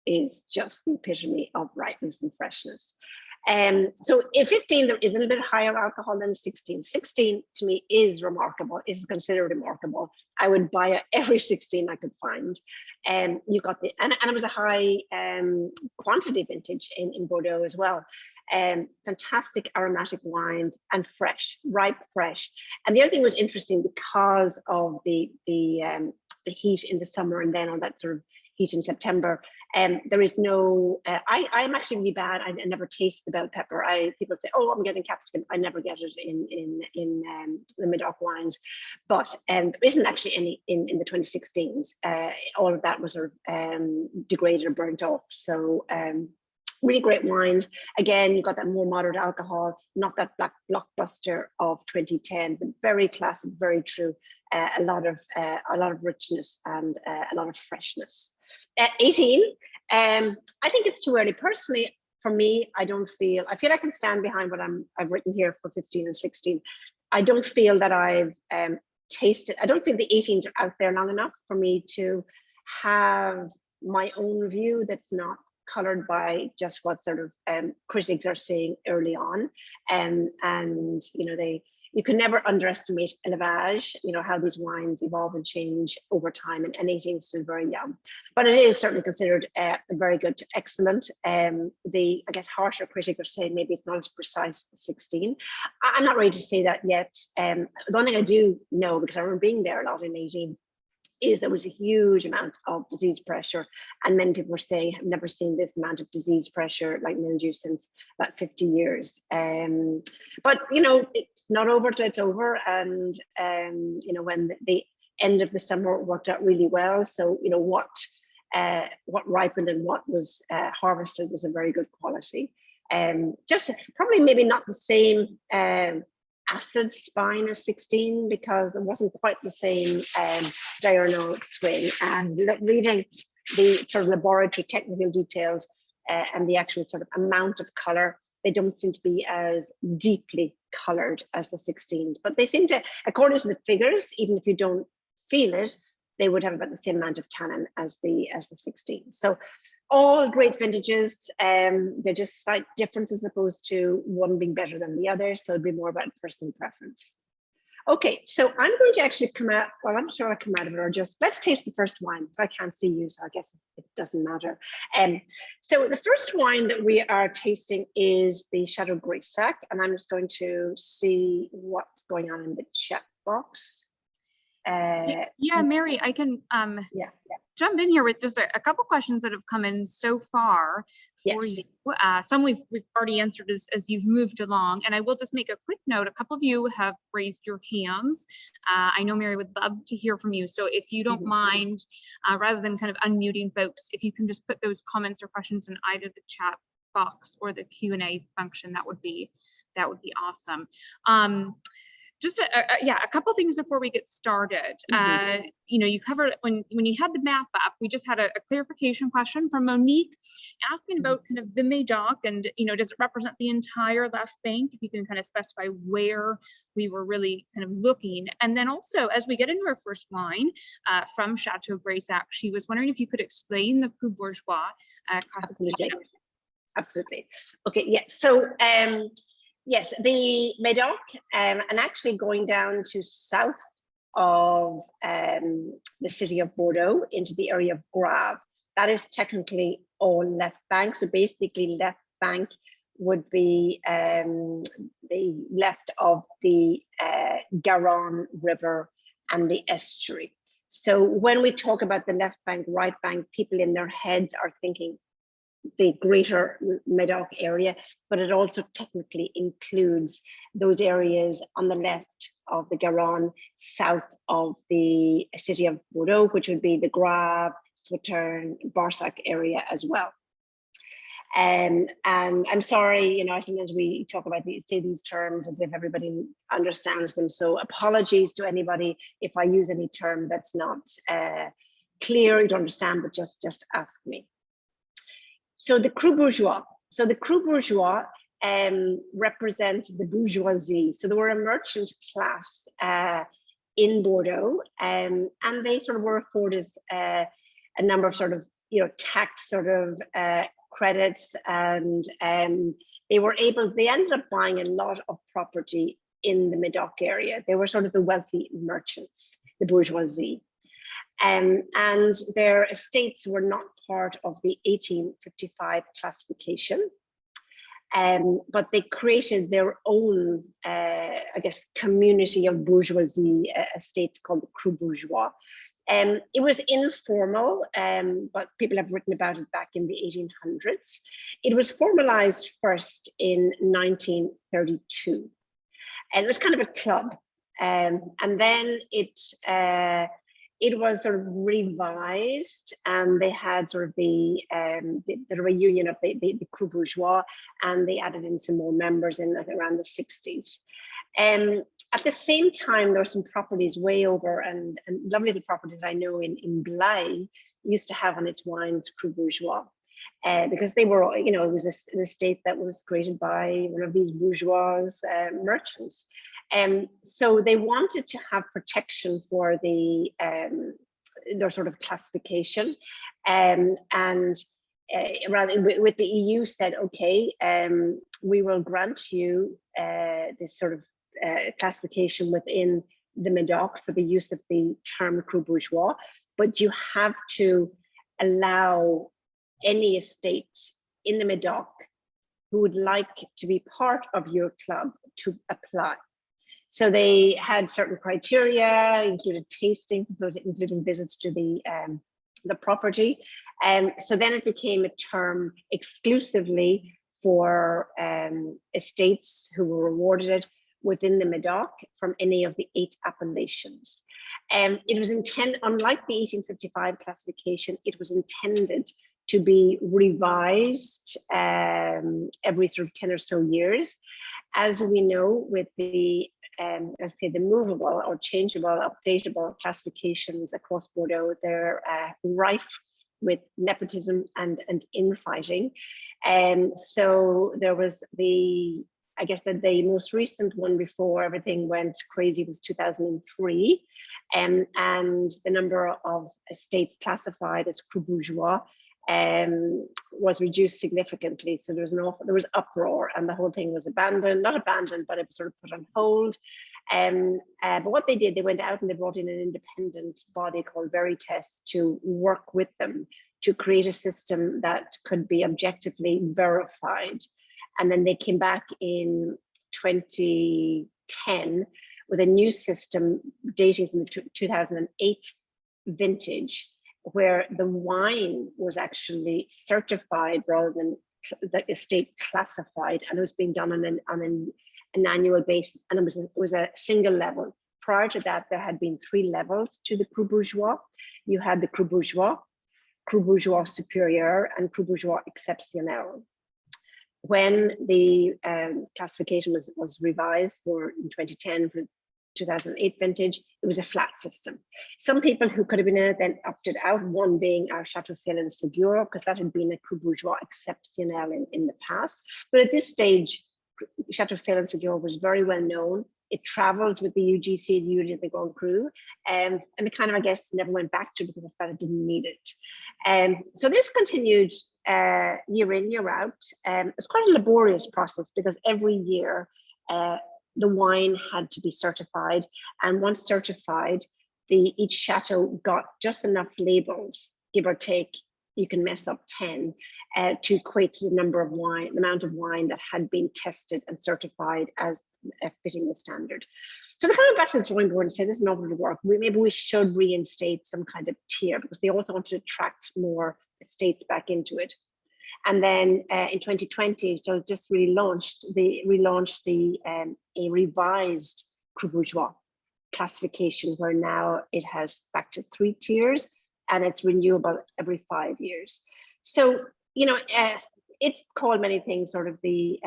is just the epitome of ripeness and freshness. So in 15, there is a little bit higher alcohol than 16. 16 to me is remarkable, is considered remarkable. I would buy every 16 I could find. You got the, and it was a high quantity vintage in Bordeaux as well. Fantastic aromatic wines and fresh, ripe, fresh. And the other thing was interesting because of the heat in the summer and then all that sort of heat in September. There is no, I'm actually really bad. I never taste the bell pepper. People say, oh, I'm getting capsicum. I never get it in the Medoc wines, but there isn't actually any in the 2016s. All of that was sort of degraded or burnt off. So really great wines. Again, you got that more moderate alcohol, not that black blockbuster of 2010, but very classic, very true. A lot of richness and a lot of freshness. 18, I think it's too early. Personally, for me, I feel I can stand behind what I've written here for 15 and 16. I don't feel that I've tasted, I don't feel the 18s are out there long enough for me to have my own view that's not colored by just what sort of critics are saying early on. And you can never underestimate élevage, how these wines evolve and change over time, and 18 is still very young. But it is certainly considered very good to excellent. The, I guess, harsher critics are saying maybe it's not as precise as 16. I'm not ready to say that yet. The one thing I do know, because I remember being there a lot in 18, is there was a huge amount of disease pressure, and many people were saying, I've never seen this amount of disease pressure like mildew since about 50 years. But it's not over till it's over, and when the end of the summer worked out really well. So what ripened and what was harvested was a very good quality. Just probably maybe not the same acid spine as 16, because there wasn't quite the same diurnal swing. And reading the sort of laboratory technical details and the actual sort of amount of color, they don't seem to be as deeply colored as the 16s, but they seem to, according to the figures, even if you don't feel it, they would have about the same amount of tannin as the 16s. So all great vintages. They're just slight differences as opposed to one being better than the other. So it'd be more about personal preference. Okay, so I'm going to actually come out, well, I'm not sure I'll come out of it, or just let's taste the first wine, because I can't see you, so I guess it doesn't matter. So the first wine that we are tasting is the Chateau Greysac, and I'm just going to see what's going on in the chat box. Yeah, Mary, I can jump in here with just a couple questions that have come in so far for you. Some we've already answered as you've moved along, and I will just make a quick note. A couple of you have raised your hands. I know Mary would love to hear from you, so if you don't mind, rather than kind of unmuting folks, if you can just put those comments or questions in either the chat box or the Q&A function, that would be that would be awesome. Just yeah, a couple things before we get started. You know, you covered when you had the map up, we just had a clarification question from Monique asking about kind of the Medoc and, you know, does it represent the entire left bank? If you can kind of specify where we were really kind of looking. And then also, as we get into our first wine from Chateau Greysac, she was wondering if you could explain the Crew Bourgeois classification. Absolutely. Okay, yeah, so yes, the Medoc, and actually going down to south of the city of Bordeaux into the area of Grave, that is technically all left bank. So basically left bank would be the left of the Garonne River and the estuary. So when we talk about the left bank, right bank, people in their heads are thinking the greater Medoc area, but it also technically includes those areas on the left of the Garonne, south of the city of Bordeaux, which would be the Grave, Sauternes, Barsac area as well. And I'm sorry, you know, sometimes we talk about say these terms as if everybody understands them. So apologies to anybody if I use any term that's not clear to understand, but just ask me. So the Crew Bourgeois. So the Crew Bourgeois represent the bourgeoisie. So they were a merchant class in Bordeaux, and they sort of were afforded a number of sort of, you know, tax sort of credits, and they ended up buying a lot of property in the Medoc area. They were sort of the wealthy merchants, the bourgeoisie. And their estates were not part of the 1855 classification, but they created their own, I guess, community of bourgeoisie estates called the Crew Bourgeois. It was informal, but people have written about it back in the 1800s. It was formalized first in 1932, and it was kind of a club, and then it was sort of revised, and they had sort of the reunion of the Crew Bourgeois, and they added in some more members in around the 60s. At the same time, there were some properties way over, and lovely little property that I know in Blaye used to have on its wines Crew Bourgeois, because they were, you know, it was an estate that was created by one of these bourgeois merchants. So they wanted to have protection for their sort of classification, and rather with the EU said, okay, we will grant you this sort of classification within the Medoc for the use of the term Crew Bourgeois, but you have to allow any estate in the Medoc who would like to be part of your club to apply. So they had certain criteria, included tastings, including visits to the property. So then it became a term exclusively for estates who were awarded it within the Medoc from any of the 8 appellations. It was intended, unlike the 1855 classification, it was intended to be revised every sort of 10 or so years. As we know, with the let's say the movable or changeable, updatable classifications across Bordeaux, they're rife with nepotism and infighting. So there was I guess that the most recent one before everything went crazy was 2003, and the number of estates classified as Crew Bourgeois was reduced significantly. So there was uproar, and the whole thing was not abandoned, but it was sort of put on hold. But what they did, they went out and they brought in an independent body called Veritas to work with them to create a system that could be objectively verified. And then they came back in 2010 with a new system dating from the 2008 vintage, where the wine was actually certified rather than the estate classified, and it was being done on an annual basis, and it was a single level. Prior to that, there had been 3 levels to the Crew Bourgeois. You had the Crew Bourgeois Superior, and Crew Bourgeois Exceptionnel. when the classification was revised for in 2010 for 2008 vintage, it was a flat system. Some people who could have been in it then opted out, one being our Chateau Lannister, because that had been a Crew Bourgeois exceptionnel in the past. But at this stage, Chateau Lannister was very well known. It travels with the UGC, the Union of the Grand Cru, and they kind of, I guess, never went back to it because I felt it didn't need it. So this continued year in, year out. It's quite a laborious process because every year the wine had to be certified, and once certified, each chateau got just enough labels, give or take. You can mess up 10 to equate to the amount of wine that had been tested and certified as fitting the standard. So they're coming back to the drawing board and say, this is not going to work. Maybe we should reinstate some kind of tier, because they also want to attract more estates back into it. And then in 2020, so it's just relaunched a revised Crew Bourgeois classification, where now it has back to 3 tiers, and it's renewable every 5 years. So, you know, it's called many things, sort of the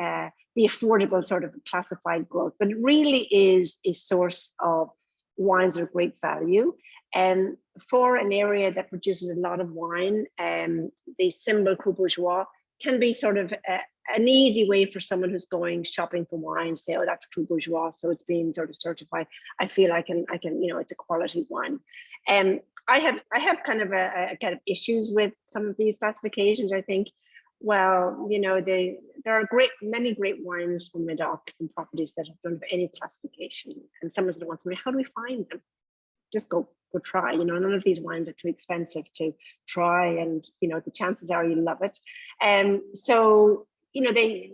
affordable sort of classified growth, but it really is a source of wines of great value. And for an area that produces a lot of wine, the symbol Crew Bourgeois can be sort of an easy way for someone who's going shopping for wine, say, oh, that's Crew Bourgeois, so it's being sort of certified. I feel I can, you know, it's a quality wine. I have kind of a kind of issues with some of these classifications. I think, well, you know, there are many great wines from Medoc and properties that don't have any classification. And someone's going to want to know, how do we find them? Just go try. You know, none of these wines are too expensive to try, and you know, the chances are you love it. So you know, the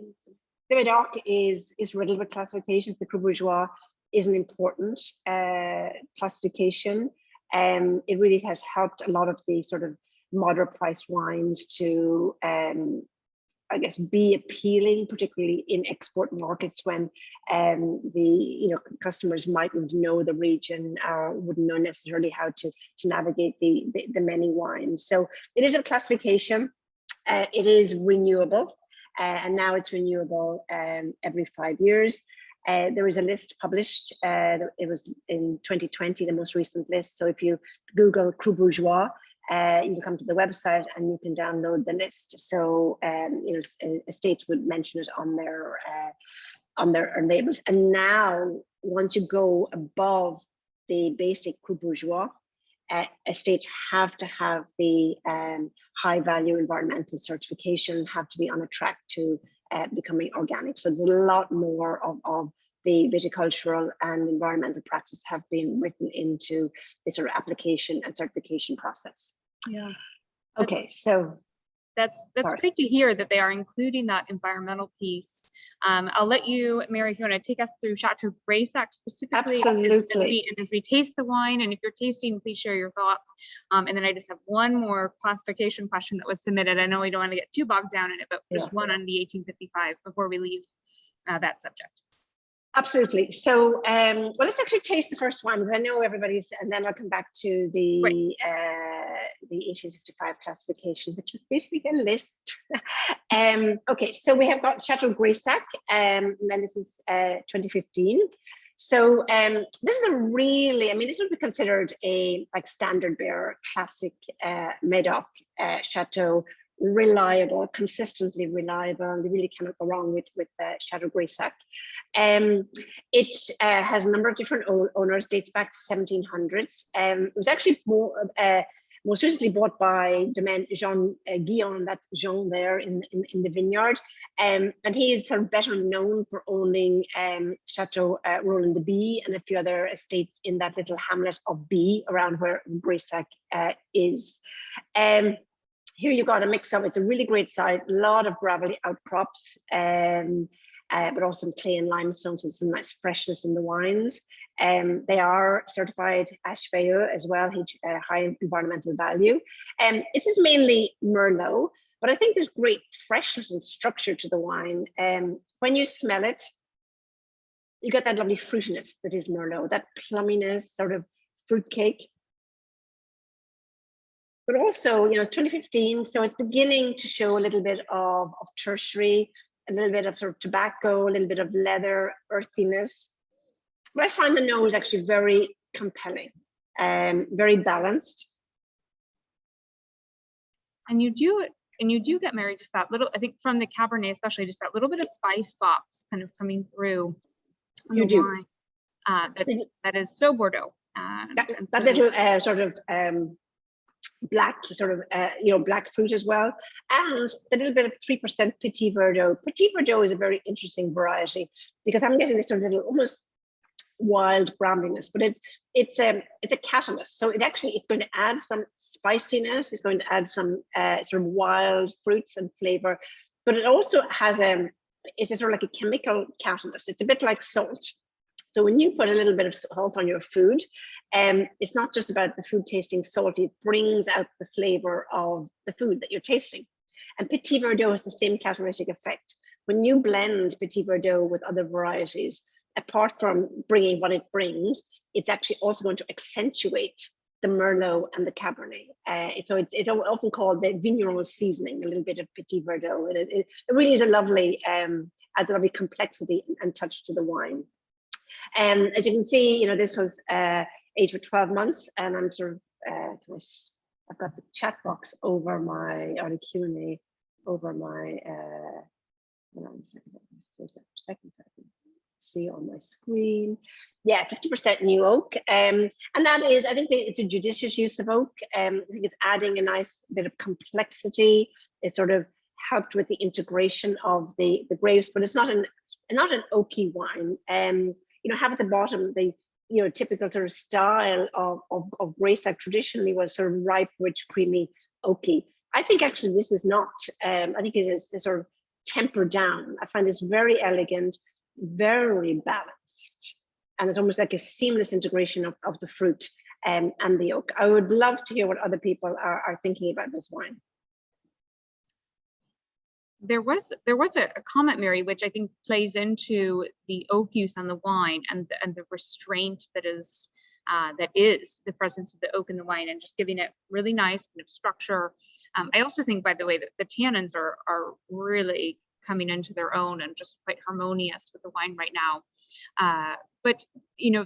Medoc is riddled with classifications. The Crew Bourgeois is an important classification. It really has helped a lot of the sort of moderate price wines to, I guess, be appealing, particularly in export markets when customers mightn't know the region or wouldn't know necessarily how to navigate the many wines. So it is a classification. It is renewable, and now it's renewable every 5 years. There is a list published. It was in 2020, the most recent list. So if you Google Crew Bourgeois, you can come to the website and you can download the list. So you know, estates would mention it on their labels. And now, once you go above the basic Crew Bourgeois, estates have to have the high value environmental certification, have to be on a track to becoming organic. So there's a lot more of the viticultural and environmental practice have been written into the sort of application and certification process. Yeah. Okay, so that's great to hear that they are including that environmental piece. I'll let you, Mary, if you want to take us through Chateau Greysac specifically. Absolutely. As we taste the wine, and if you're tasting, please share your thoughts. And then I just have one more classification question that was submitted. I know we don't want to get too bogged down in it, but just one on the 1855 before we leave that subject. Absolutely. So, well, let's actually taste the first one, because I know everybody's, and then I'll come back to the 1855 classification, which was basically a list. Okay, so we have got Chateau Greysac, and then this is 2015. So this is a really, I mean, this would be considered a like standard bearer, classic Medoc Chateau. Reliable, consistently reliable. You really cannot go wrong with Chateau Greysac. It has a number of different owners, dates back to 1700s. It was actually most recently bought by Domaine Jean Guillon, that's Jean there in the vineyard. And he is sort of better known for owning Chateau Roland de Bie and a few other estates in that little hamlet of Bie around where Greysac is. Here you got a mix of, it's a really great site, a lot of gravelly outcrops, but also clay and limestone, so some nice freshness in the wines. They are certified HVE as well, high environmental value. It is mainly Merlot, but I think there's great freshness and structure to the wine. When you smell it, you get that lovely fruitiness that is Merlot, that plumminess, sort of fruitcake. But also, you know, it's 2015, so it's beginning to show a little bit of tertiary a little bit of sort of tobacco, a little bit of leather, earthiness. But I find the nose actually very compelling, very balanced. And you do get, Mary, just that little, I think from the Cabernet especially, just that little bit of spice box kind of coming through. You do. Wine, that is so Bordeaux. That little sort of black, sort of black fruit as well, and a little bit of 3% Petite Bordeaux. Petite Bordeaux is a very interesting variety because I'm getting this sort of little almost wild brambliness, but it's a catalyst. So it's going to add some spiciness. It's going to add some sort of wild fruits and flavor, but it also has it's a sort of like a chemical catalyst. It's a bit like salt. So when you put a little bit of salt on your food, it's not just about the food tasting salty, it brings out the flavor of the food that you're tasting. And Petit Verdot has the same catalytic effect. When you blend Petit Verdot with other varieties, apart from bringing what it brings, it's actually also going to accentuate the Merlot and the Cabernet. So it's often called the vigneron seasoning, a little bit of Petit Verdot. And it really is a lovely, adds a lovely complexity and touch to the wine. As you can see, this was aged for 12 months, and I'm sort of, I've got the chat box over my, or the Q&A over my, hold on a second, so I can see on my screen. Yeah, 50% new oak. And that is, I think it's a judicious use of oak. I think it's adding a nice bit of complexity. It sort of helped with the integration of the grapes, but it's not an oaky wine. Have at the bottom the typical sort of style of Greysac traditionally was sort of ripe, rich, creamy, oaky. I think actually this is not. I think it is sort of tempered down. I find this very elegant, very balanced, and it's almost like a seamless integration of the fruit and the oak. I would love to hear what other people are thinking about this wine. There was a comment, Mary, which I think plays into the oak use on the wine and the restraint that is the presence of the oak in the wine, and just giving it really nice kind of structure. I also think, by the way, that the tannins are really coming into their own and just quite harmonious with the wine right now. But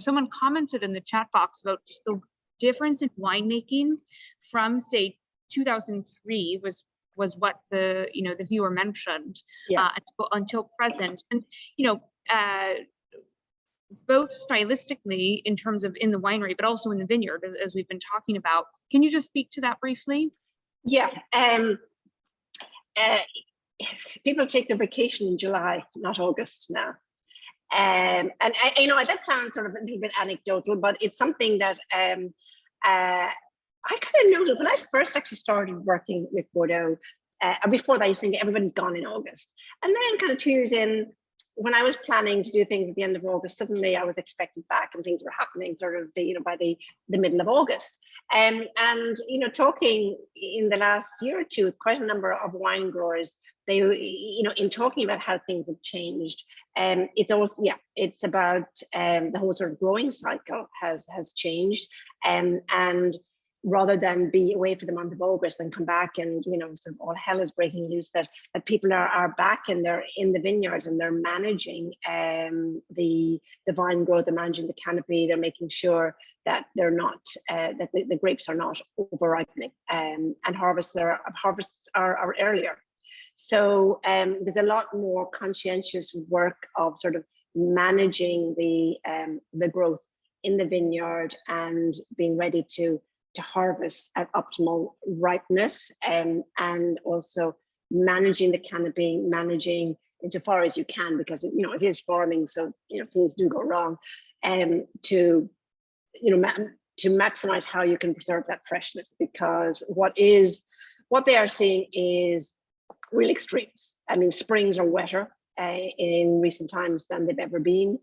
someone commented in the chat box about just the difference in winemaking from, say, 2003 was what the viewer mentioned, yeah. Until present, and both stylistically in terms of in the winery, but also in the vineyard, as we've been talking about. Can you just speak to that briefly? Yeah. People take their vacation in July, not August now. And that sounds sort of a little bit anecdotal, but it's something that I kind of noticed when I first actually started working with Bordeaux. Before that, I used to think everybody's gone in August. And then kind of 2 years in, when I was planning to do things at the end of August, suddenly I was expected back and things were happening sort of by the middle of August. And talking in the last year or two, quite a number of wine growers, they in talking about how things have changed. It's also, it's about the whole sort of growing cycle has changed. And rather than be away for the month of August and come back and sort of all hell is breaking loose, that people are back and they're in the vineyards and they're managing the vine growth, they're managing the canopy, they're making sure that they're not that the grapes are not over ripening, and harvests are earlier. So there's a lot more conscientious work of sort of managing the growth in the vineyard and being ready to harvest at optimal ripeness, and also managing the canopy, managing insofar as you can, because it is farming, so things do go wrong, to maximize how you can preserve that freshness, because what they are seeing is real extremes. I mean, springs are wetter in recent times than they've ever been.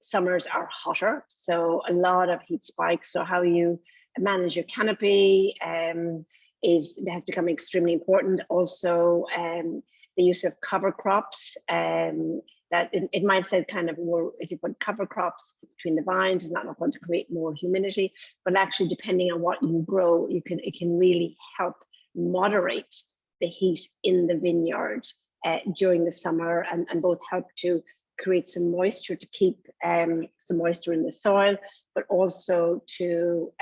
Summers are hotter, so a lot of heat spikes. So how you manage your canopy has become extremely important. Also, the use of cover crops. That it might say kind of more, if you put cover crops between the vines, it's not going to create more humidity, but actually depending on what you grow, it can really help moderate the heat in the vineyard during the summer, and both help to create some moisture, to keep some moisture in the soil, but also to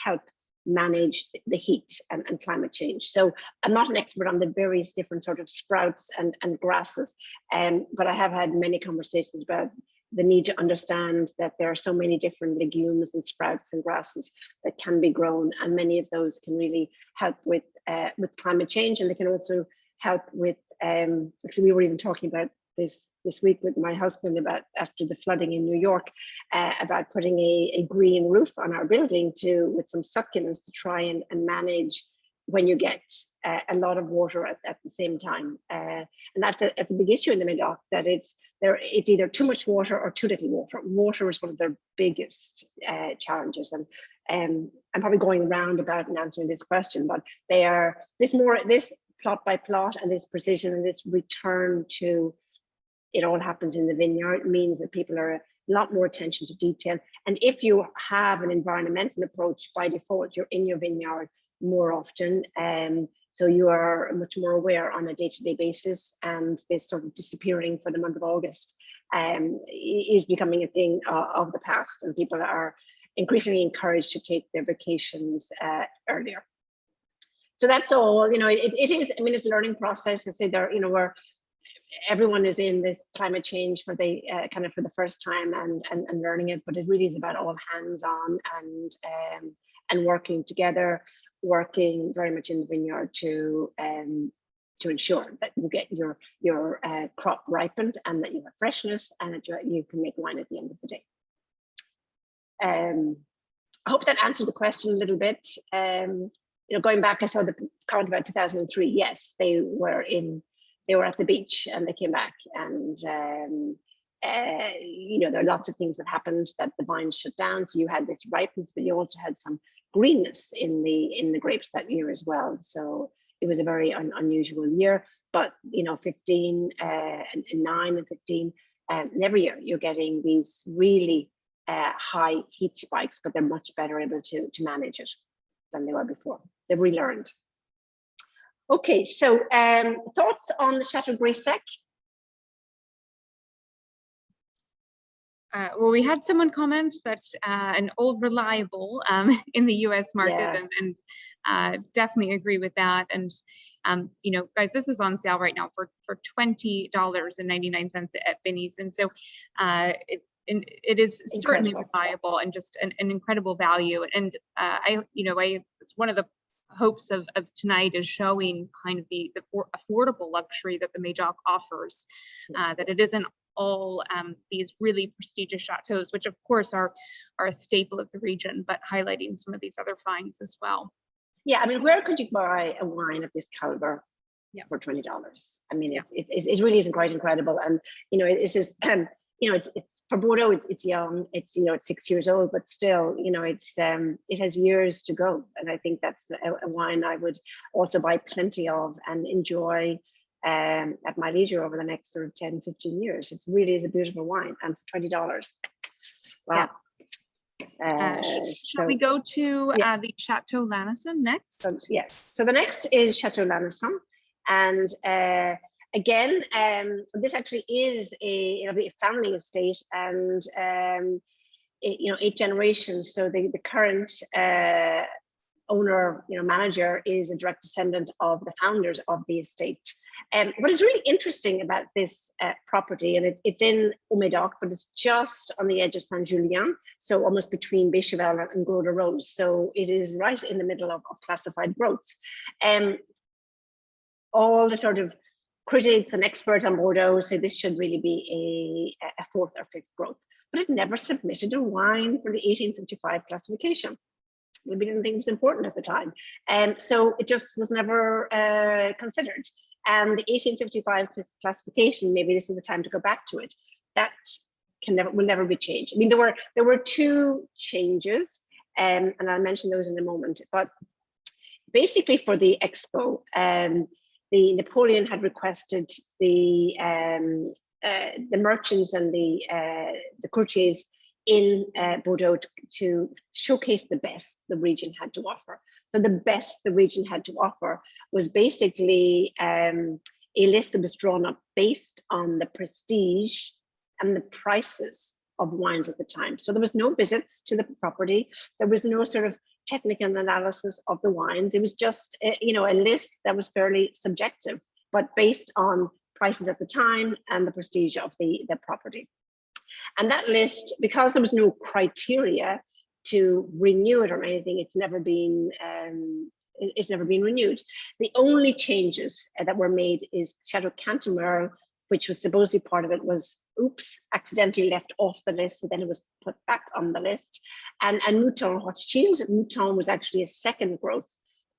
help manage the heat and climate change. So I'm not an expert on the various different sort of sprouts and grasses, but I have had many conversations about the need to understand that there are so many different legumes and sprouts and grasses that can be grown, and many of those can really help with climate change, and they can also help with, actually we were even talking about this week with my husband about, after the flooding in New York, about putting a green roof on our building with some succulents to try and manage when you get a lot of water at the same time. And that's a big issue in the Medoc, that it's either too much water or too little water. Water is one of their biggest challenges. And I'm probably going roundabout in answering this question, but they are this plot by plot and this precision and this return to it all happens in the vineyard means that people are a lot more attention to detail. And if you have an environmental approach, by default, you're in your vineyard more often. So you are much more aware on a day-to-day basis, and this sort of disappearing for the month of August is becoming a thing of the past, and people are increasingly encouraged to take their vacations earlier. So that's all, it is, I mean, it's a learning process. I say there, where everyone is in this climate change for the kind of for the first time and learning it, but it really is about all hands on and working together, working very much in the vineyard to ensure that you get your crop ripened and that you have freshness and that you can make wine at the end of the day. I hope that answered the question a little bit. Going back, I saw the comment about 2003. Yes, they were at the beach and they came back, and there are lots of things that happened, that the vines shut down, so you had this ripeness, but you also had some greenness in the grapes that year as well. So it was a very unusual year. But 15 and 9 and 15, and every year you're getting these really high heat spikes, but they're much better able to manage it than they were before. They've relearned. Okay, so thoughts on the Chateau Greysac? Well, we had someone comment that an old reliable in the US market, yeah. and definitely agree with that. And guys, this is on sale right now for $20.99 at Binny's, and so it is certainly reliable and just an incredible value. And it's one of the hopes of tonight is showing kind of the affordable luxury that the Medoc offers, that it isn't all these really prestigious chateaus, which of course are a staple of the region, but highlighting some of these other finds as well. Yeah, I mean, where could you buy a wine of this caliber for $20? I mean, it really isn't quite incredible. And it's just it's for Bordeaux, it's young, it's 6 years old, but still, it has years to go. And I think that's a wine I would also buy plenty of and enjoy at my leisure over the next sort of 10, 15 years. It really is a beautiful wine, and for $20. Wow. Yeah. Shall we go to the Chateau Lannister next? So the next is Chateau Lannister, and again, this actually is a family estate, and 8 generations. So the current owner, manager, is a direct descendant of the founders of the estate. What is really interesting about this property, and it's in Umadok, but it's just on the edge of Saint-Julien, so almost between Béchevel and Gros de Rose. So it is right in the middle of classified growth. All the sort of critics and experts on Bordeaux say this should really be a 4th or 5th growth, but it never submitted a wine for the 1855 classification. Maybe didn't think it was important at the time. So it just was never considered. And the 1855 classification, maybe this is the time to go back to it. That will never be changed. I mean, there were 2 changes, and I'll mention those in a moment. But basically, for the expo, the Napoleon had requested the merchants and the courtiers in Bordeaux to showcase the best the region had to offer. So the best the region had to offer was basically a list that was drawn up based on the prestige and the prices of wines at the time. So there was no visits to the property. There was no sort of technical analysis of the wines. It was just, you know, a list that was fairly subjective, but based on prices at the time and the prestige of the property. And that list, because there was no criteria to renew it or anything, it's never been renewed. The only changes that were made is Chateau Cantemerle, which was supposedly part of it, was accidentally left off the list, so then it was put back on the list. And Mouton Rothschild, Mouton was actually a second growth,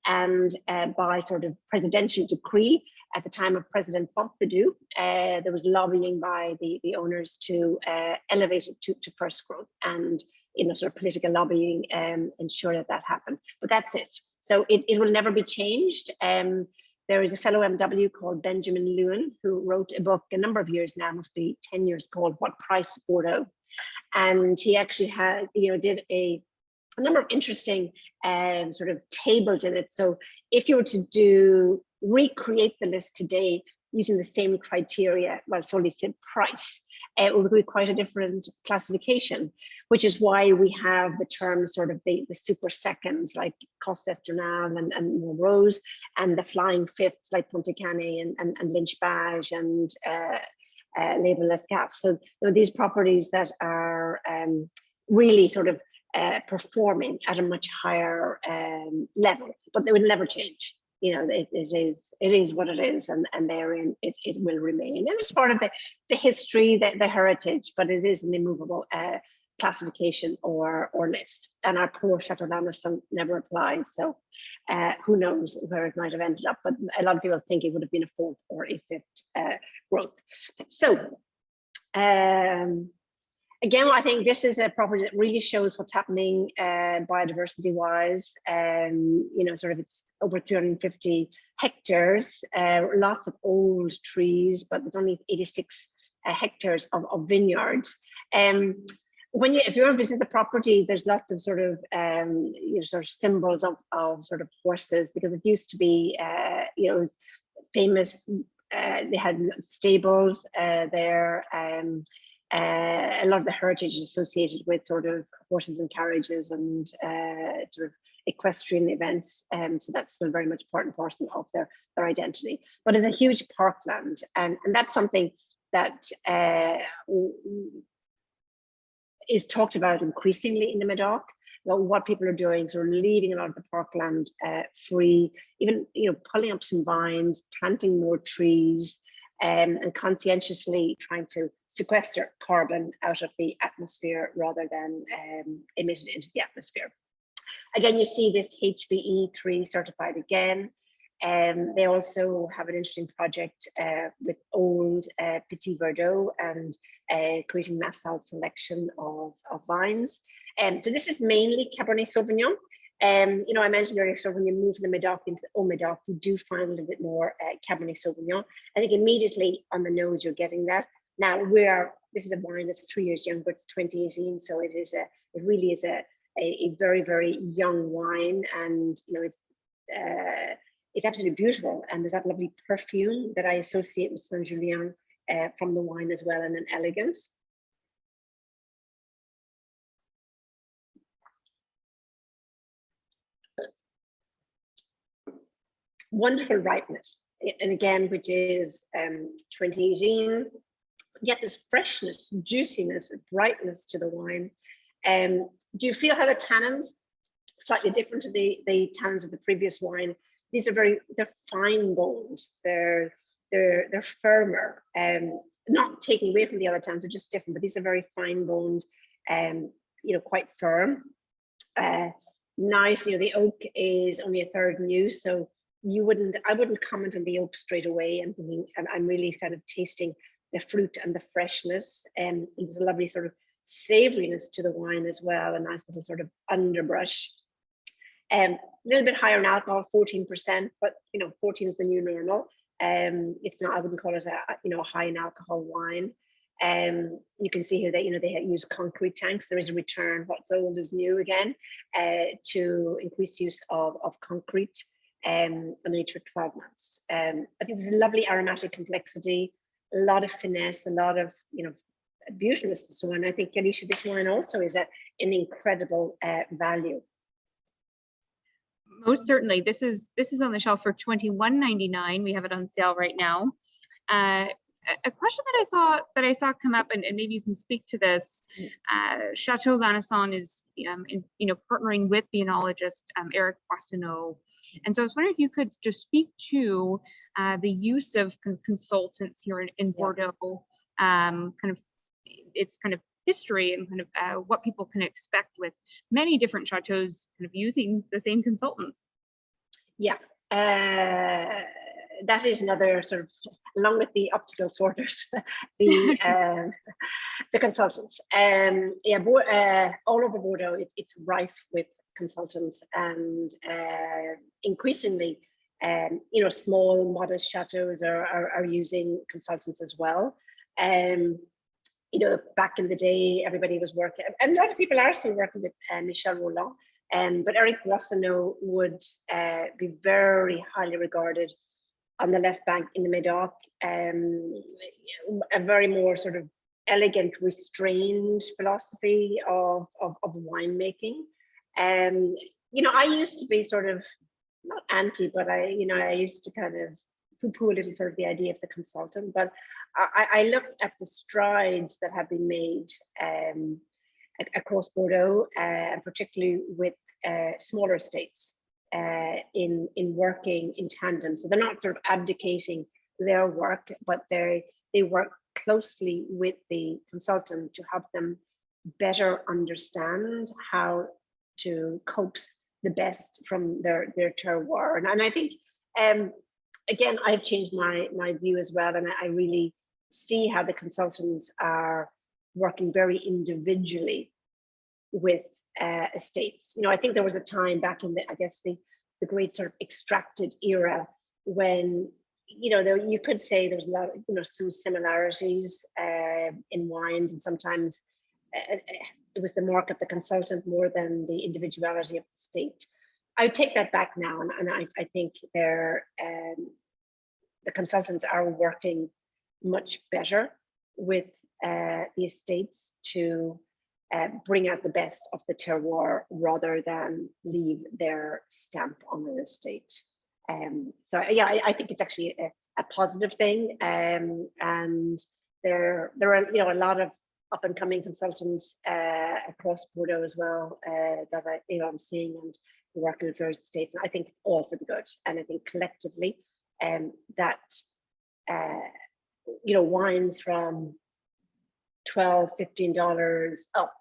and by sort of presidential decree at the time of President Pompidou, there was lobbying by the owners to elevate it to first growth, and you know, sort of political lobbying ensure that happened. But that's it. So it will never be changed. There is a fellow MW called Benjamin Lewin who wrote a book a number of years now, must be 10 years, called What Price Bordeaux? And he actually had, you know, did a number of interesting sort of tables in it. So if you were to recreate the list today using the same criteria, well, solely the price, it would be quite a different classification, which is why we have the term sort of the super seconds like Coste Esternal and Montrose, and the flying fifths like Ponticane and Lynch Bage and Label Lescaf. So you know, these properties that are really sort of performing at a much higher level, but they would never change. You know, it is what it is, and therein it will remain. And it's part of the history, the heritage, but it is an immovable classification or list. And our poor Chateau Lannister never applied, so who knows where it might have ended up. But a lot of people think it would have been a fourth or a fifth growth. So again, I think this is a property that really shows what's happening biodiversity-wise. You know, sort of it's over 350 hectares, lots of old trees, but there's only 86 hectares of vineyards. If you ever visit the property, there's lots of sort of you know, sort of symbols of sort of horses, because it used to be you know, famous. They had stables there. A lot of the heritage is associated with sort of horses and carriages and sort of equestrian events, so that's still very much part and parcel of their identity. But it's a huge parkland, and that's something that is talked about increasingly in the Medoc. About what people are doing, sort of leaving a lot of the parkland free, even, you know, pulling up some vines, planting more trees, and conscientiously trying to sequester carbon out of the atmosphere rather than emit it into the atmosphere. Again, you see this HVE3 certified again. They also have an interesting project with old Petite Bordeaux and creating mass salt selection of vines. So this is mainly Cabernet Sauvignon. You know, I mentioned earlier, so when you move from the Medoc into the Umadok, you do find a little bit more Cabernet Sauvignon. I think immediately on the nose, you're getting that. Now, this is a wine that's 3 years young, but it's 2018, so it really is a very, very young wine, and you know, it's absolutely beautiful. And there's that lovely perfume that I associate with Saint Julien from the wine as well, and an elegance. Wonderful ripeness, and again, which is 2018, yet there's freshness, juiciness, brightness to the wine. Do you feel how the tannins, slightly different to the tannins of the previous wine? These are they're fine bones, they're firmer, not taking away from the other tannins, they're just different, but these are very fine boned, you know, quite firm. Nice, you know, the oak is only a third new, so I wouldn't comment on the oak straight away. I'm thinking, I'm really kind of tasting the fruit and the freshness, and there's a lovely sort of savoriness to the wine as well, a nice little sort of underbrush. A little bit higher in alcohol, 14%, but you know, 14 is the new normal. It's not, I wouldn't call it a, you know, a high in alcohol wine. You can see here that, you know, they use concrete tanks. There is a return, what's old is new again, to increase use of concrete and aged for 12 months. I think there's a lovely aromatic complexity, a lot of finesse, a lot of, beautiness and so on. I think, Alicia, this wine also is an incredible value. Most certainly. This is on the shelf for $21.99. We have it on sale right now. A question that I saw come up, and maybe you can speak to this. Chateau Lannister is partnering with the enologist Eric Boissonneau, and so I was wondering if you could just speak to the use of consultants here in Bordeaux, its kind of history and kind of what people can expect with many different chateaus kind of using the same consultants. Yeah, that is another sort of, along with the optical sorters, the consultants. All over Bordeaux, it's rife with consultants, and increasingly, small, modest chateaus are using consultants as well. Back in the day, everybody was working, and a lot of people are still working with Michel Rolland, but Eric Boissonneau would be very highly regarded on the left bank in the Medoc, a very more sort of elegant, restrained philosophy of winemaking. I used to be sort of not anti, but I used to kind of poo-poo a little sort of the idea of the consultant, but I looked at the strides that have been made across Bordeaux, and particularly with smaller estates in working in tandem. So they're not sort of abdicating their work, but they work closely with the consultant to help them better understand how to coax the best from their terroir. And I think, again, I've changed my view as well, and I really see how the consultants are working very individually with estates. I think there was a time back in the great sort of extracted era when, you could say there was a lot of, some similarities in wines, and sometimes it was the mark of the consultant more than the individuality of the estate. I would take that back now, and I think the consultants are working much better with the estates to bring out the best of the terroir rather than leave their stamp on an estate. I think it's actually a positive thing, and there are a lot of up and coming consultants across Bordeaux as well that I'm seeing and working with various estates. And I think it's all for the good, and I think collectively that wines from $12-15 up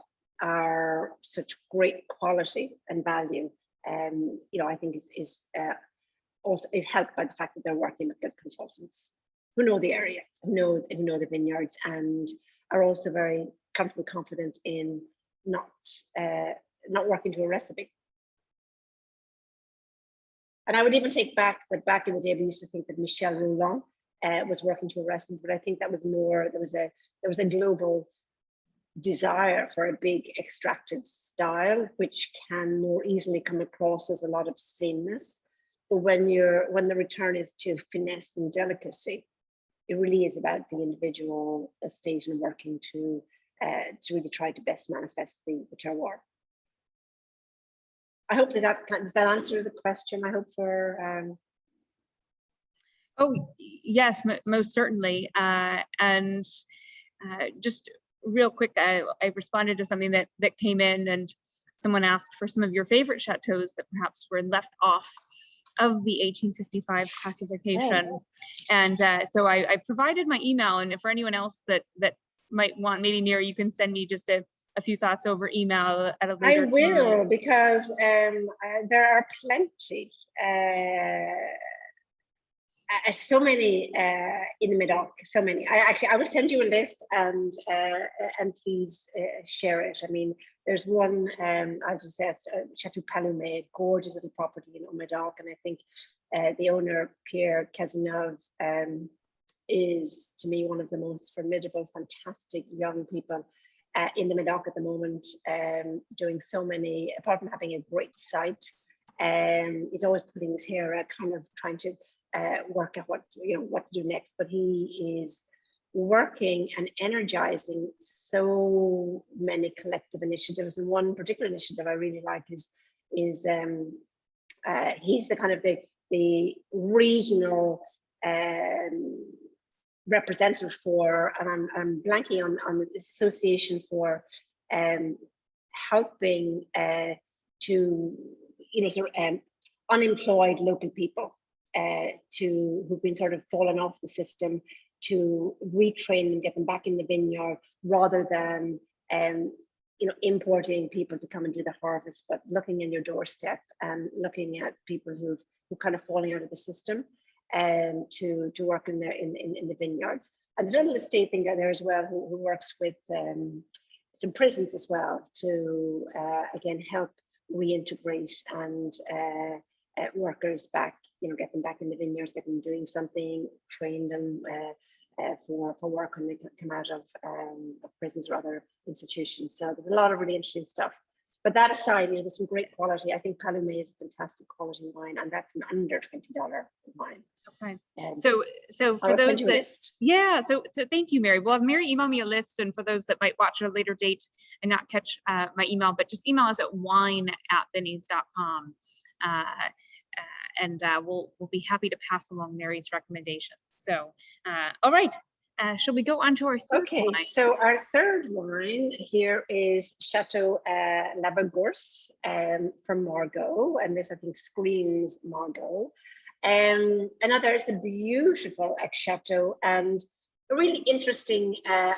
are such great quality and value. I think is also is helped by the fact that they're working with good consultants who know the area, who know the vineyards, and are also very comfortable, confident in not working to a recipe. And I would even take back that back in the day we used to think that Michel Rolland was working to a recipe, but I think that was more, there was a global desire for a big extracted style, which can more easily come across as a lot of sameness. But when the return is to finesse and delicacy, it really is about the individual estate and working to really try to best manifest the terroir. I hope does that answer the question? I hope for. Oh yes, most certainly. And just real quick, I responded to something that came in, and someone asked for some of your favorite chateaus that perhaps were left off of the 1855 classification. Oh. And so I provided my email, and for anyone else that might want, maybe Mary, you can send me just a few thoughts over email at a later time. I will, because there are plenty. So many in the Medoc, so many. I will send you a list, and please share it. I mean, there's one, I just said, Chateau Palumet, gorgeous little property in Umadok, and I think the owner, Pierre Cazeneuve, is to me one of the most formidable, fantastic young people in the Medoc at the moment, doing so many, apart from having a great site, He's always putting his hair out, kind of trying to work out what to do next. But he is working and energizing so many collective initiatives. And one particular initiative I really like is he's the kind of the regional representative for, and I'm blanking on this association for helping to unemployed local people who've been sort of fallen off the system, to retrain them, get them back in the vineyard, rather than importing people to come and do the harvest, but looking in your doorstep and looking at people who kind of falling out of the system and to work in the vineyards. And there's a little estate thing there as well who works with some prisons as well to again help reintegrate and workers back, get them back in the vineyards, get them doing something, train them for work when they come out of prisons or other institutions. So there's a lot of really interesting stuff. But that aside, there's some great quality. I think Palomé is a fantastic quality wine, and that's an under $20 wine. Okay. So for those that, so thank you, Mary. We'll have Mary email me a list, and for those that might watch at a later date and not catch my email, but just email us at wine@vinnies.com, and we'll be happy to pass along Mary's recommendation. So, all right. Shall we go on to our third wine? So our third wine here is Chateau Lannister from Margaux, and this I think screams Margaux. Another is a beautiful ex-chateau and a really interesting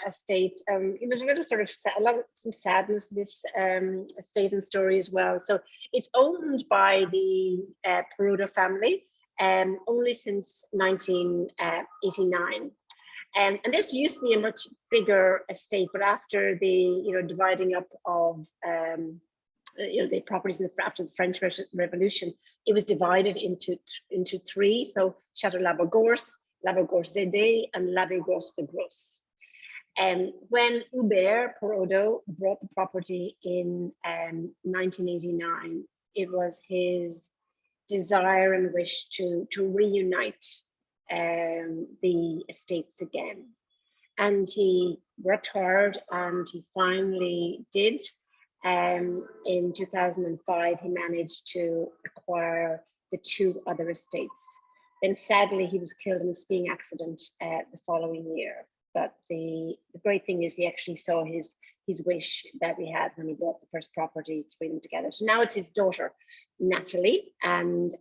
estate. There's a little sort of some sadness in this estate and story as well. So it's owned by the Bordeaux family only since 1989. And this used to be a much bigger estate, but after the dividing up of the properties after the French Revolution, it was divided into three. So Chateau Labagorce, Labagorce Zédé, and Labagorce de Gros. And when Hubert Bordeaux bought the property in 1989, it was his desire and wish to reunite the estates again, and he worked hard, and he finally did. In 2005, he managed to acquire the two other estates. Then sadly, he was killed in a skiing accident the following year. But the great thing is he actually saw his wish that we had when he bought the first property to bring them together. So now it's his daughter, Natalie, and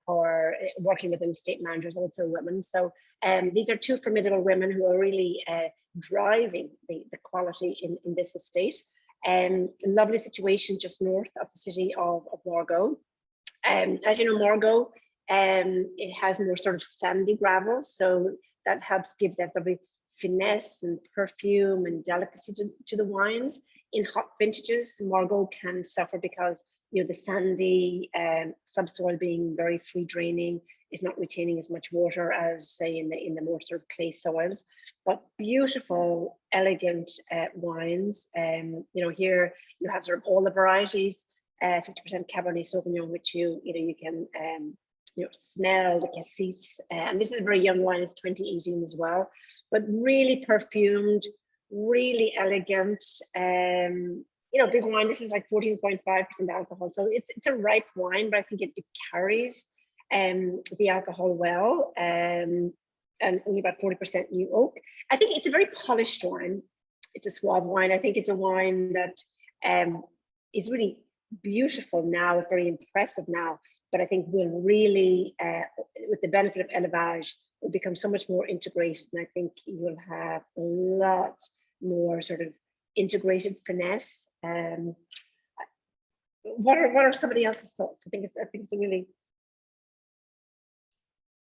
for working with an estate manager, is also a woman. So these are two formidable women who are really driving the quality in this estate. A lovely situation just north of the city of Margaux. As you know, Margaux, it has more sort of sandy gravel, so that helps give that lovely finesse and perfume and delicacy to the wines. In hot vintages, Margaux can suffer because the sandy subsoil being very free draining is not retaining as much water as say in the more sort of clay soils. But beautiful, elegant wines. Here you have sort of all the varieties, 50% Cabernet Sauvignon, which you can smell the cassis, and this is a very young wine. It's 2018 as well, but really perfumed, really elegant. Big wine. This is like 14.5% alcohol, so it's a ripe wine, but I think it carries the alcohol well, and only about 40% new oak. I think it's a very polished wine. It's a suave wine. I think it's a wine that is really beautiful now, very impressive now. But I think will really, with the benefit of élevage, will become so much more integrated. And I think you'll have a lot more sort of integrated finesse. What are somebody else's thoughts? I think it's a really,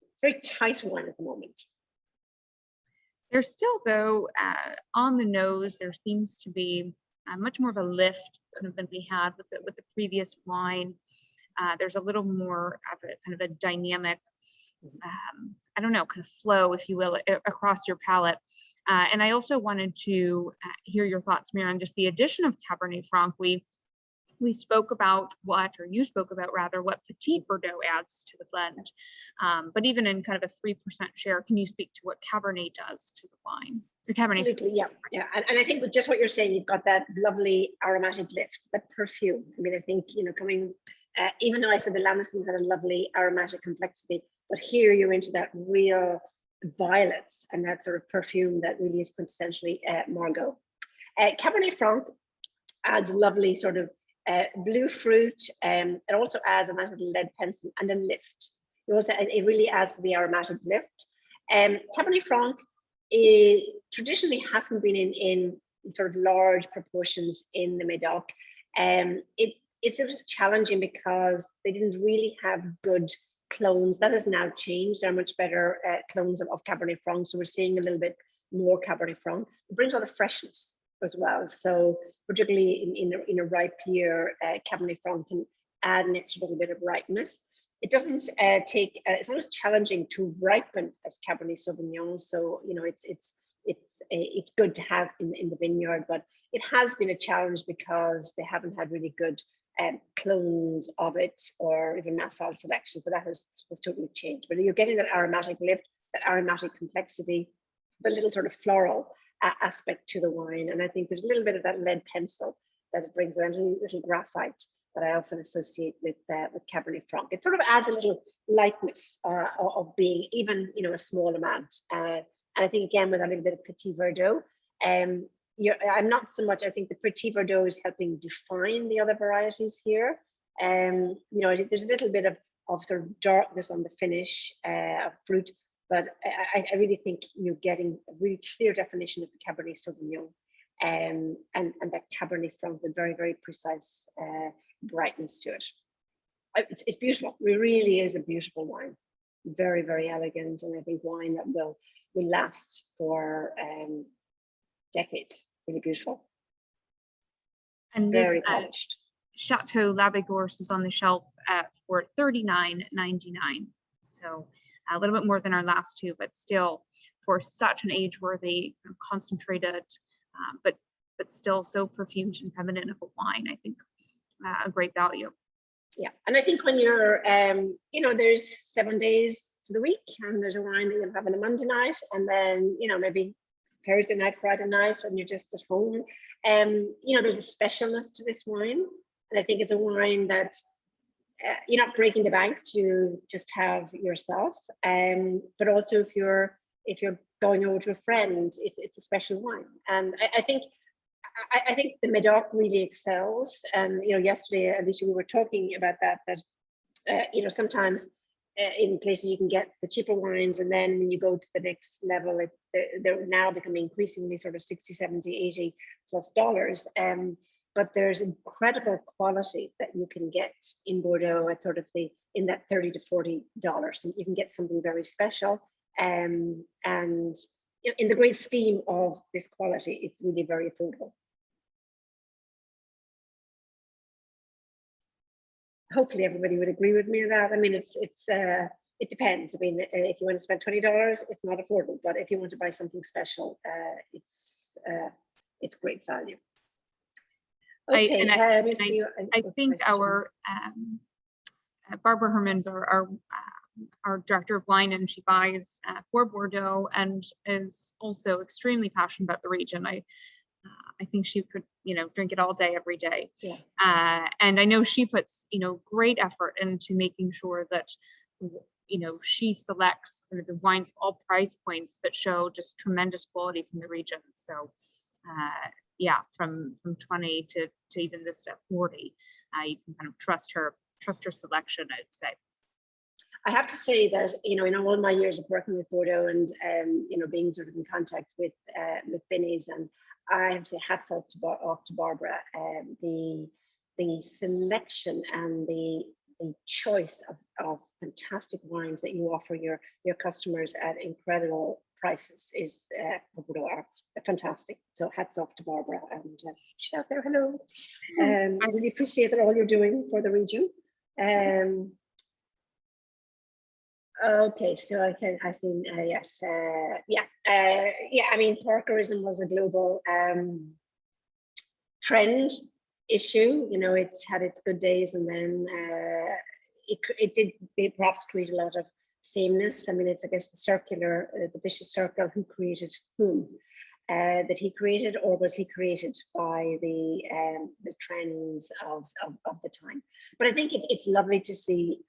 it's a very tight one at the moment. There's still, though, on the nose, there seems to be much more of a lift kind of than we had with the previous wine. There's a little more of a kind of a dynamic, I don't know, kind of flow, if you will, across your palate. And I also wanted to hear your thoughts, Mary, on just the addition of Cabernet Franc. We we spoke about or you spoke about rather, what Petite Bordeaux adds to the blend. But even in kind of a 3% share, can you speak to what Cabernet does to the wine? The Cabernet. Absolutely, yeah, yeah. And I think with just what you're saying, you've got that lovely aromatic lift, that perfume. I mean, I think, you know, coming, even though I said the Lannister had a lovely aromatic complexity, but here you're into that real violets and that sort of perfume that really is quintessentially Margaux. Cabernet Franc adds lovely sort of blue fruit. It also adds a nice little lead pencil and a lift. It really adds to the aromatic lift. Cabernet Franc traditionally hasn't been in sort of large proportions in the Medoc. It's sort of challenging because they didn't really have good clones. That has now changed. There are much better clones of Cabernet Franc. So we're seeing a little bit more Cabernet Franc. It brings a lot of freshness as well. So particularly in a ripe year, Cabernet Franc can add an extra little bit of ripeness. It doesn't it's not as challenging to ripen as Cabernet Sauvignon. So, you know, it's good to have in the vineyard, but it has been a challenge because they haven't had really good clones of it or even massal selections, but that has totally changed. But you're getting that aromatic lift, that aromatic complexity, the little sort of floral aspect to the wine. And I think there's a little bit of that lead pencil that it brings, a little graphite that I often associate with Cabernet Franc. It sort of adds a little lightness of being even, you know, a small amount. And I think again with a little bit of Petite Bordeaux, I'm not so much. I think the Petite Bordeaux is helping define the other varieties here. You know, there's a little bit of sort of darkness on the finish of fruit, but I really think you're getting a really clear definition of the Cabernet Sauvignon and that Cabernet Franc with very, very precise brightness to it. It's beautiful. It really is a beautiful wine. Very, very elegant, and I think wine that will last for decades. Really beautiful. And very this polished. Chateau Labigorce is on the shelf for $39.99. So a little bit more than our last two, but still for such an age-worthy, concentrated, but still so perfumed and feminine of a wine, I think a great value. Yeah, and I think when you're, you know, there's 7 days to the week, and there's a wine that you'll have on a Monday night, and then, you know, maybe Thursday night, Friday night, and you're just at home. You know, there's a specialness to this wine, and I think it's a wine that you're not breaking the bank to just have yourself, but also if you're going over to a friend, it's a special wine. And I think the Medoc really excels. And, you know, yesterday, Alicia, we were talking about that you know, sometimes in places you can get the cheaper wines, and then when you go to the next level, they're now becoming increasingly sort of 60, 70, 80 plus dollars. But there's incredible quality that you can get in Bordeaux at sort of in that $30 to $40. And you can get something very special. And you know, in the great scheme of this quality, it's really very affordable. Hopefully everybody would agree with me on that. I mean, it depends. I mean, if you want to spend $20, it's not affordable. But if you want to buy something special, it's great value. Okay, I think our Barbara Hermans, our director of wine, and she buys for Bordeaux and is also extremely passionate about the region. I think she could, you know, drink it all day, every day. Yeah. And I know she puts, you know, great effort into making sure that, you know, she selects the wines of all price points that show just tremendous quality from the region. So, yeah, from 20 to even this at 40, you can kind of trust her selection, I'd say. I have to say that, you know, in all my years of working with Bordeaux and you know, being sort of in contact with Binny's, and I have to say hats off to Barbara. The selection and the choice of fantastic wines that you offer your customers at incredible prices is Bordeaux are fantastic. So hats off to Barbara, and she's out there. Hello. I really appreciate that all you're doing for the region. Okay, so I think yes, yeah. I mean, Parkerism was a global trend issue. You know, it had its good days, and then it perhaps create a lot of sameness. I mean, it's, I guess, the circular, the vicious circle, who created whom, that he created, or was he created by the trends of the time? But I think it's lovely to see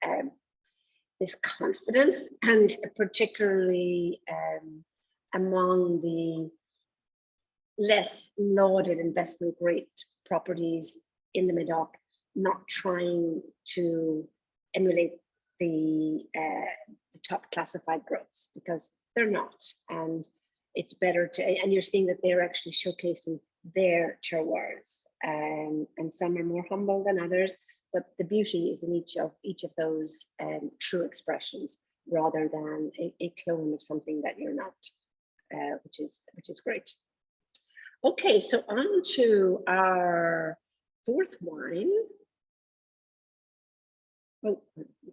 this confidence, and particularly among the less lauded investment grade properties in the Medoc, not trying to emulate the top classified growths, because they're not. And it's better to, and you're seeing that they're actually showcasing their terroirs, and some are more humble than others, but the beauty is in each of those true expressions, rather than a clone of something that you're not, which is great. Okay, so on to our fourth wine. Oh,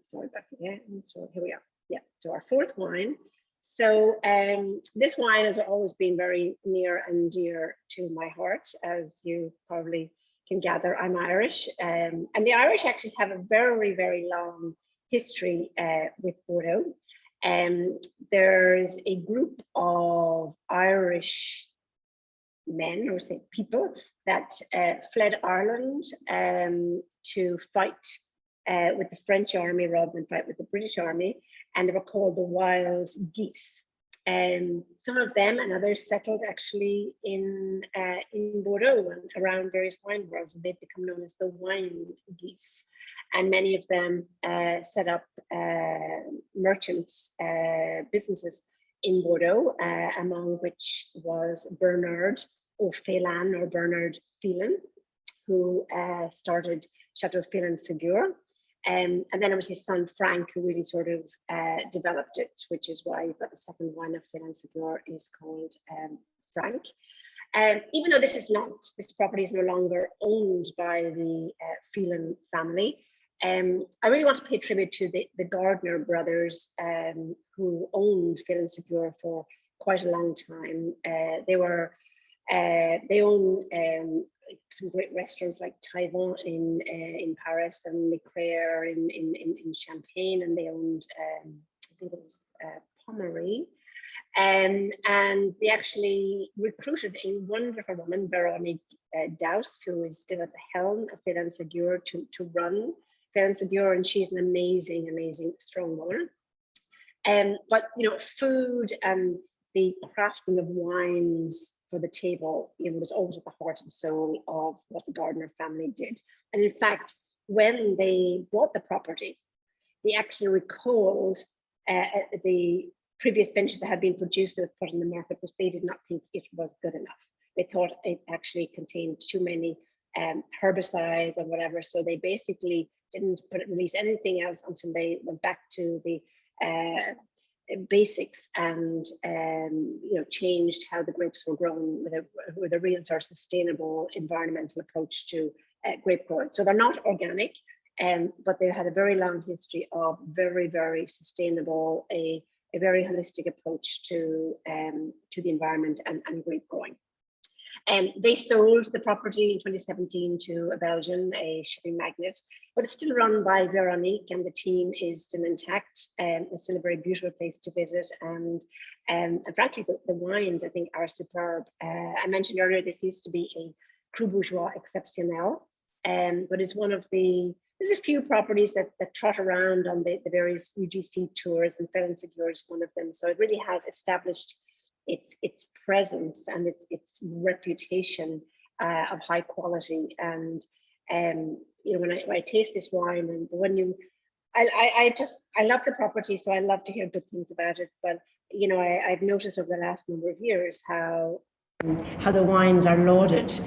sorry, back again. So here we are. Yeah, so our fourth wine. So this wine has always been very near and dear to my heart, as you probably can gather. I'm Irish, and the Irish actually have a very, very long history with Bordeaux. There's a group of Irish men, or say people, that fled Ireland to fight with the French army rather than fight with the British army, and they were called the Wild Geese. Some of them and others settled actually in Bordeaux and around various wine worlds, and they've become known as the Wine Geese. And many of them set up merchants businesses in Bordeaux, among which was Bernard O'Phelan, or Bernard Phelan, who started Chateau Phelan-Ségur. And then it was his son Frank who really sort of developed it, which is why you've got the second wine of Phelan-Ségur is called Frank. Even though this property is no longer owned by the Phelan family, I really want to pay tribute to the Gardner brothers, who owned Phelan-Ségur for quite a long time. They own some great restaurants like Taïwan in Paris, and Le Crère in Champagne, and they owned I think it was Pommery. And they actually recruited a wonderful woman, Veronique Dous, who is still at the helm of Phelan-Ségur to run Phelan-Ségur, and she's an amazing, amazing, strong woman. But you know, food and the crafting of wines for the table, you know, was always at the heart and soul of what the Gardner family did. And in fact, when they bought the property, they actually recalled the previous vintage that had been produced that was put in the market, because they did not think it was good enough. They thought it actually contained too many herbicides or whatever, so they basically didn't release anything else until they went back to the basics, and you know, changed how the grapes were grown with a real sort of sustainable environmental approach to grape growing. So they're not organic, but they had a very long history of very, very sustainable, a very holistic approach to the environment and grape growing. They sold the property in 2017 to a Belgian, a shipping magnate, but it's still run by Veronique, and the team is still intact. It's still a very beautiful place to visit, and frankly, the wines, I think, are superb. I mentioned earlier, this used to be a Crew Bourgeois Exceptionnel, but it's one of there's a few properties that trot around on the various UGC tours, and Phelan-Ségur is one of them. So it really has established its presence and its reputation of high quality. And you know, when I taste this wine, and I love the property, so I love to hear good things about it. But you know, I've noticed over the last number of years how the wines are lauded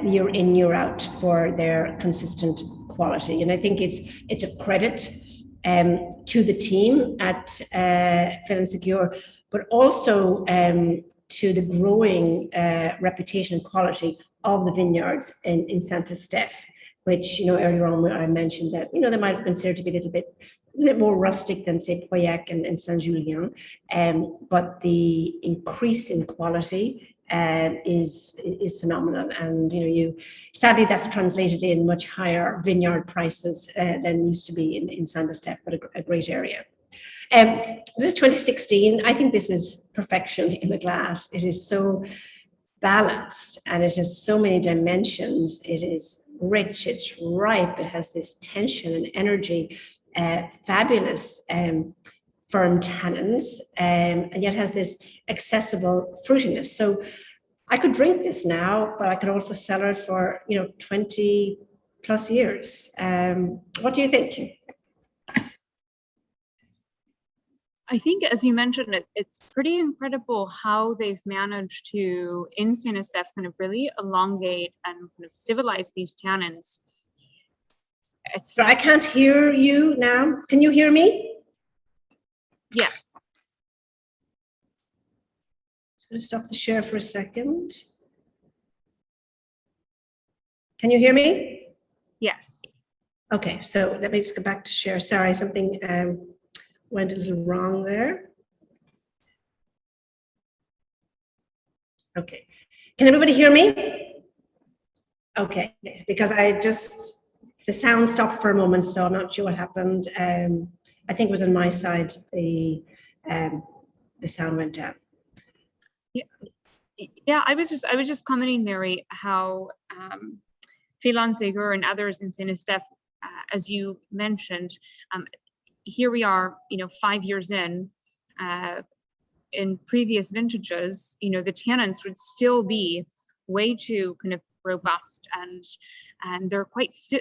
year in, year out for their consistent quality, and I think it's a credit to the team at Phelan-Ségur, but also to the growing reputation and quality of the vineyards in Saint-Estèphe, which, you know, earlier on I mentioned that, you know, they might have considered to be a little bit more rustic than, say, Pauillac and Saint-Julien, but the increase in quality is phenomenal. And sadly that's translated in much higher vineyard prices than used to be in Saint-Estèphe, but a great area. This is 2016. I think this is perfection in the glass. It is so balanced and it has so many dimensions. It is rich, it's ripe, it has this tension and energy, fabulous firm tannins, and yet has this accessible fruitiness. So I could drink this now, but I could also sell it for 20 plus years. What do you think? I think, as you mentioned, it's pretty incredible how they've managed to, in Saint-Estèphe, kind of really elongate and kind of civilize these tannins. I can't hear you now. Can you hear me? Yes. I'm going to stop the share for a second. Can you hear me? Yes. Okay, so let me just go back to share. Sorry, something went a little wrong there. Okay, can everybody hear me? Okay, because the sound stopped for a moment, so I'm not sure what happened. I think it was on my side, the sound went down. Yeah, I was just commenting, Mary, how Phelan Segur and others in Saint-Estèphe, as you mentioned, here we are, 5 years in previous vintages, the tannins would still be way too kind of robust, and they're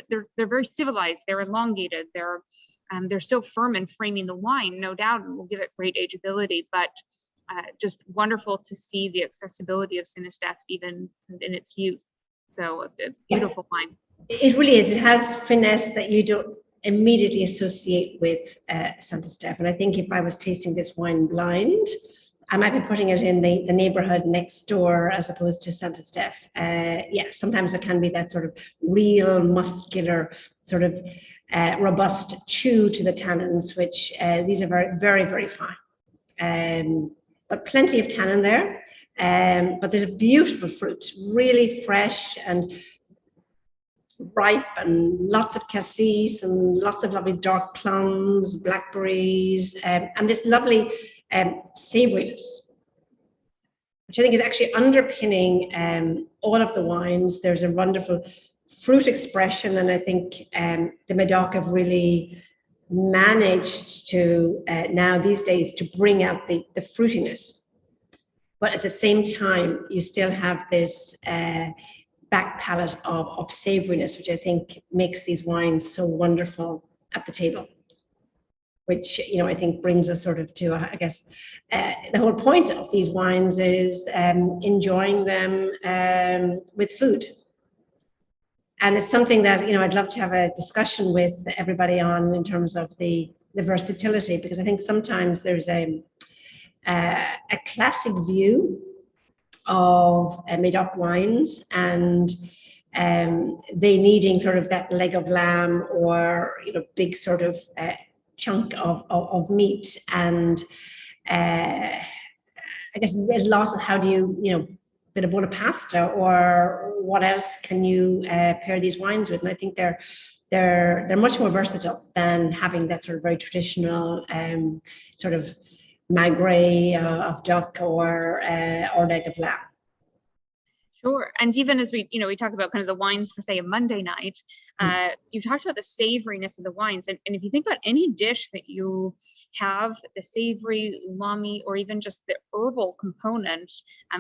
they're very civilized, they're elongated, they're still firm in framing the wine, no doubt, and will give it great ageability, but just wonderful to see the accessibility of Saint-Estèphe even in its youth. So a beautiful wine. It really is. It has finesse that you don't immediately associate with Saint-Estèphe. And I think if I was tasting this wine blind, I might be putting it in the neighborhood next door as opposed to Saint-Estèphe. Sometimes it can be that sort of real muscular, sort of robust chew to the tannins, which these are very, very, very fine. But plenty of tannin there. But there's a beautiful fruit, really fresh and ripe, and lots of cassis and lots of lovely dark plums, blackberries, and this lovely savouriness, which I think is actually underpinning all of the wines. There's a wonderful fruit expression, and I think the Medoc have really managed to now these days to bring out the fruitiness, but at the same time you still have this back palate of savouriness, which I think makes these wines so wonderful at the table, which I think brings us sort of to I guess the whole point of these wines is enjoying them with food. And it's something that, I'd love to have a discussion with everybody on in terms of the versatility, because I think sometimes there's a classic view of Medoc wines and they needing sort of that leg of lamb or, big sort of chunk of meat. And I guess a lot of how do you, bit of bowl of pasta, or what else can you pair these wines with? And I think they're much more versatile than having that sort of very traditional sort of magret of duck or leg of lamb. Sure. And even as we talk about kind of the wines for, say, a Monday night, you talked about the savouriness of the wines. And if you think about any dish that you have the savoury, umami, or even just the herbal component,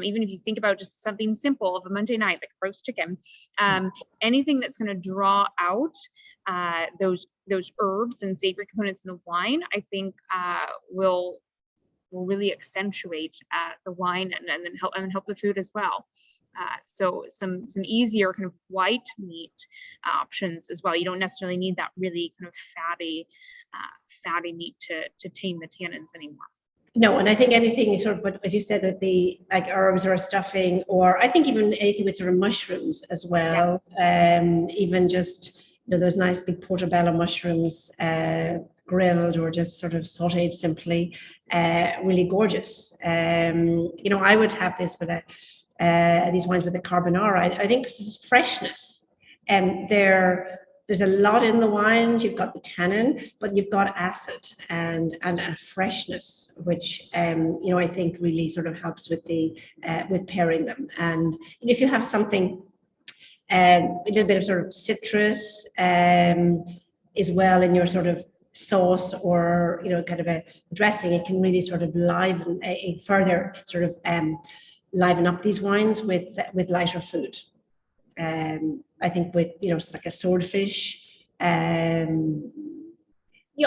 even if you think about just something simple of a Monday night, like roast chicken, anything that's going to draw out those herbs and savoury components in the wine, I think will really accentuate the wine and then help the food as well. So some easier kind of white meat options as well. You don't necessarily need that really kind of fatty meat to tame the tannins anymore. No, and I think anything sort of, as you said, that the like herbs or stuffing, or I think even anything with sort of mushrooms as well. Yeah. Even just those nice big portobello mushrooms, grilled or just sort of sautéed simply, really gorgeous. I would have this with these wines with the carbonara. I think this is freshness. There's a lot in the wines. You've got the tannin, but you've got acid and a freshness, which I think really sort of helps with with pairing them. And if you have something a little bit of sort of citrus as well in your sort of sauce or kind of a dressing, it can really sort of liven further sort of liven up these wines with lighter food. I think with like a swordfish. I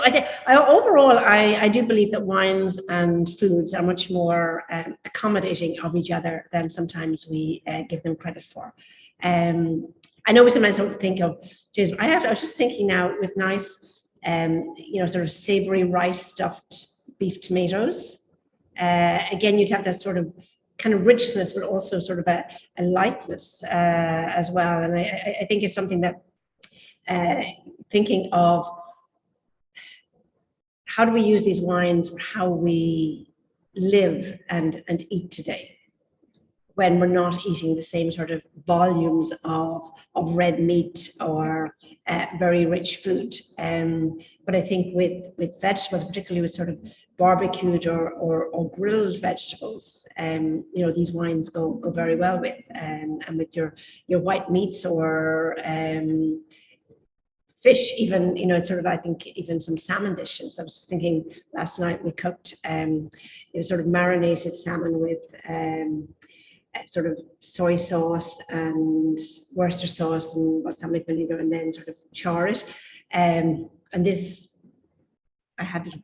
think overall I do believe that wines and foods are much more accommodating of each other than sometimes we give them credit for. I know we sometimes don't think of, geez, I was just thinking now with nice, sort of savory rice stuffed beef tomatoes. Again, you'd have that sort of kind of richness, but also sort of a lightness as well. And I think it's something that thinking of how do we use these wines for how we live and eat today, when we're not eating the same sort of volumes of red meat or very rich food. But I think with vegetables, particularly with sort of barbecued or grilled vegetables, these wines go very well with, and with your white meats or fish, even, sort of, I think even some salmon dishes. I was thinking last night we cooked, sort of marinated salmon with sort of soy sauce and Worcester sauce and balsamic vinegar, and then sort of char it. And this, I had it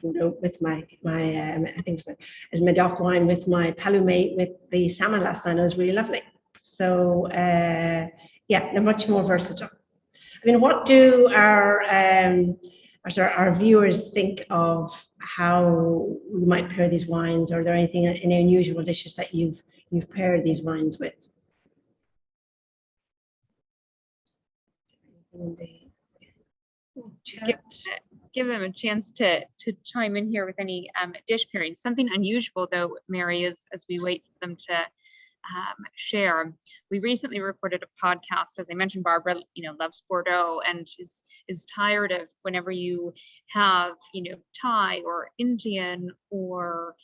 with my I think it was a Medoc wine with my Palumet with the salmon last night. It was really lovely. So they're much more versatile. I mean, what do our viewers think of how we might pair these wines? Or are there any unusual dishes that you've paired these wines with? Give them a chance to chime in here with any dish pairings. Something unusual though, Mary, is as we wait for them to share. We recently recorded a podcast. As I mentioned, Barbara, loves Bordeaux and is tired of whenever you have, Thai or Indian or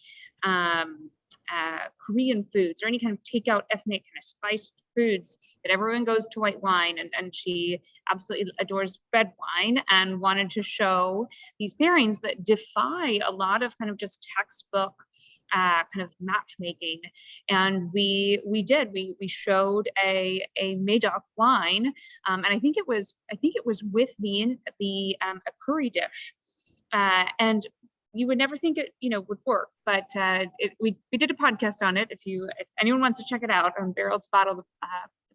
Korean foods or any kind of takeout ethnic kind of spiced foods, that everyone goes to white wine, and she absolutely adores red wine and wanted to show these pairings that defy a lot of kind of just textbook kind of matchmaking. And we showed a Medoc wine, and I think it was with the a curry dish, and you would never think it would work, but we did a podcast on it. If anyone wants to check it out on Barrel to Bottle,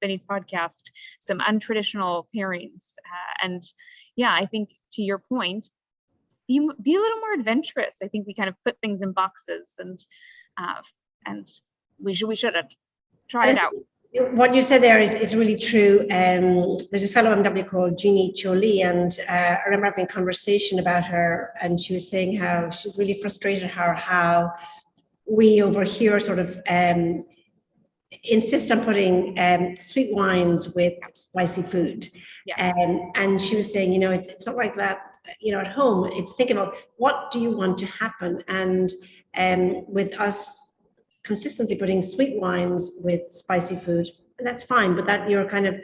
Benny's podcast, some untraditional pairings, and I think to your point, be a little more adventurous. I think we kind of put things in boxes, and we shouldn't try it out. What you said there is really true. There's a fellow MW called Jeannie Choli, and I remember having a conversation about her, and she was saying how she's really frustrated how we over here sort of insist on putting sweet wines with spicy food. Yeah. And she was saying, it's not like that, at home. It's think about what do you want to happen, and with us consistently putting sweet wines with spicy food, and that's fine, but that you're kind of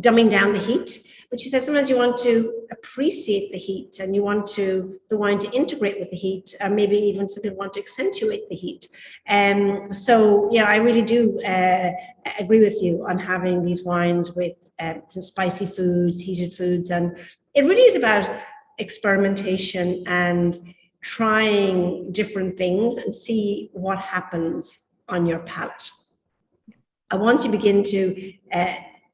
dumbing down the heat. But she said sometimes you want to appreciate the heat, and you want the wine to integrate with the heat, or maybe even some people want to accentuate the heat. So I really do agree with you on having these wines with some spicy foods, heated foods, and it really is about experimentation and trying different things and see what happens on your palate. And once you begin to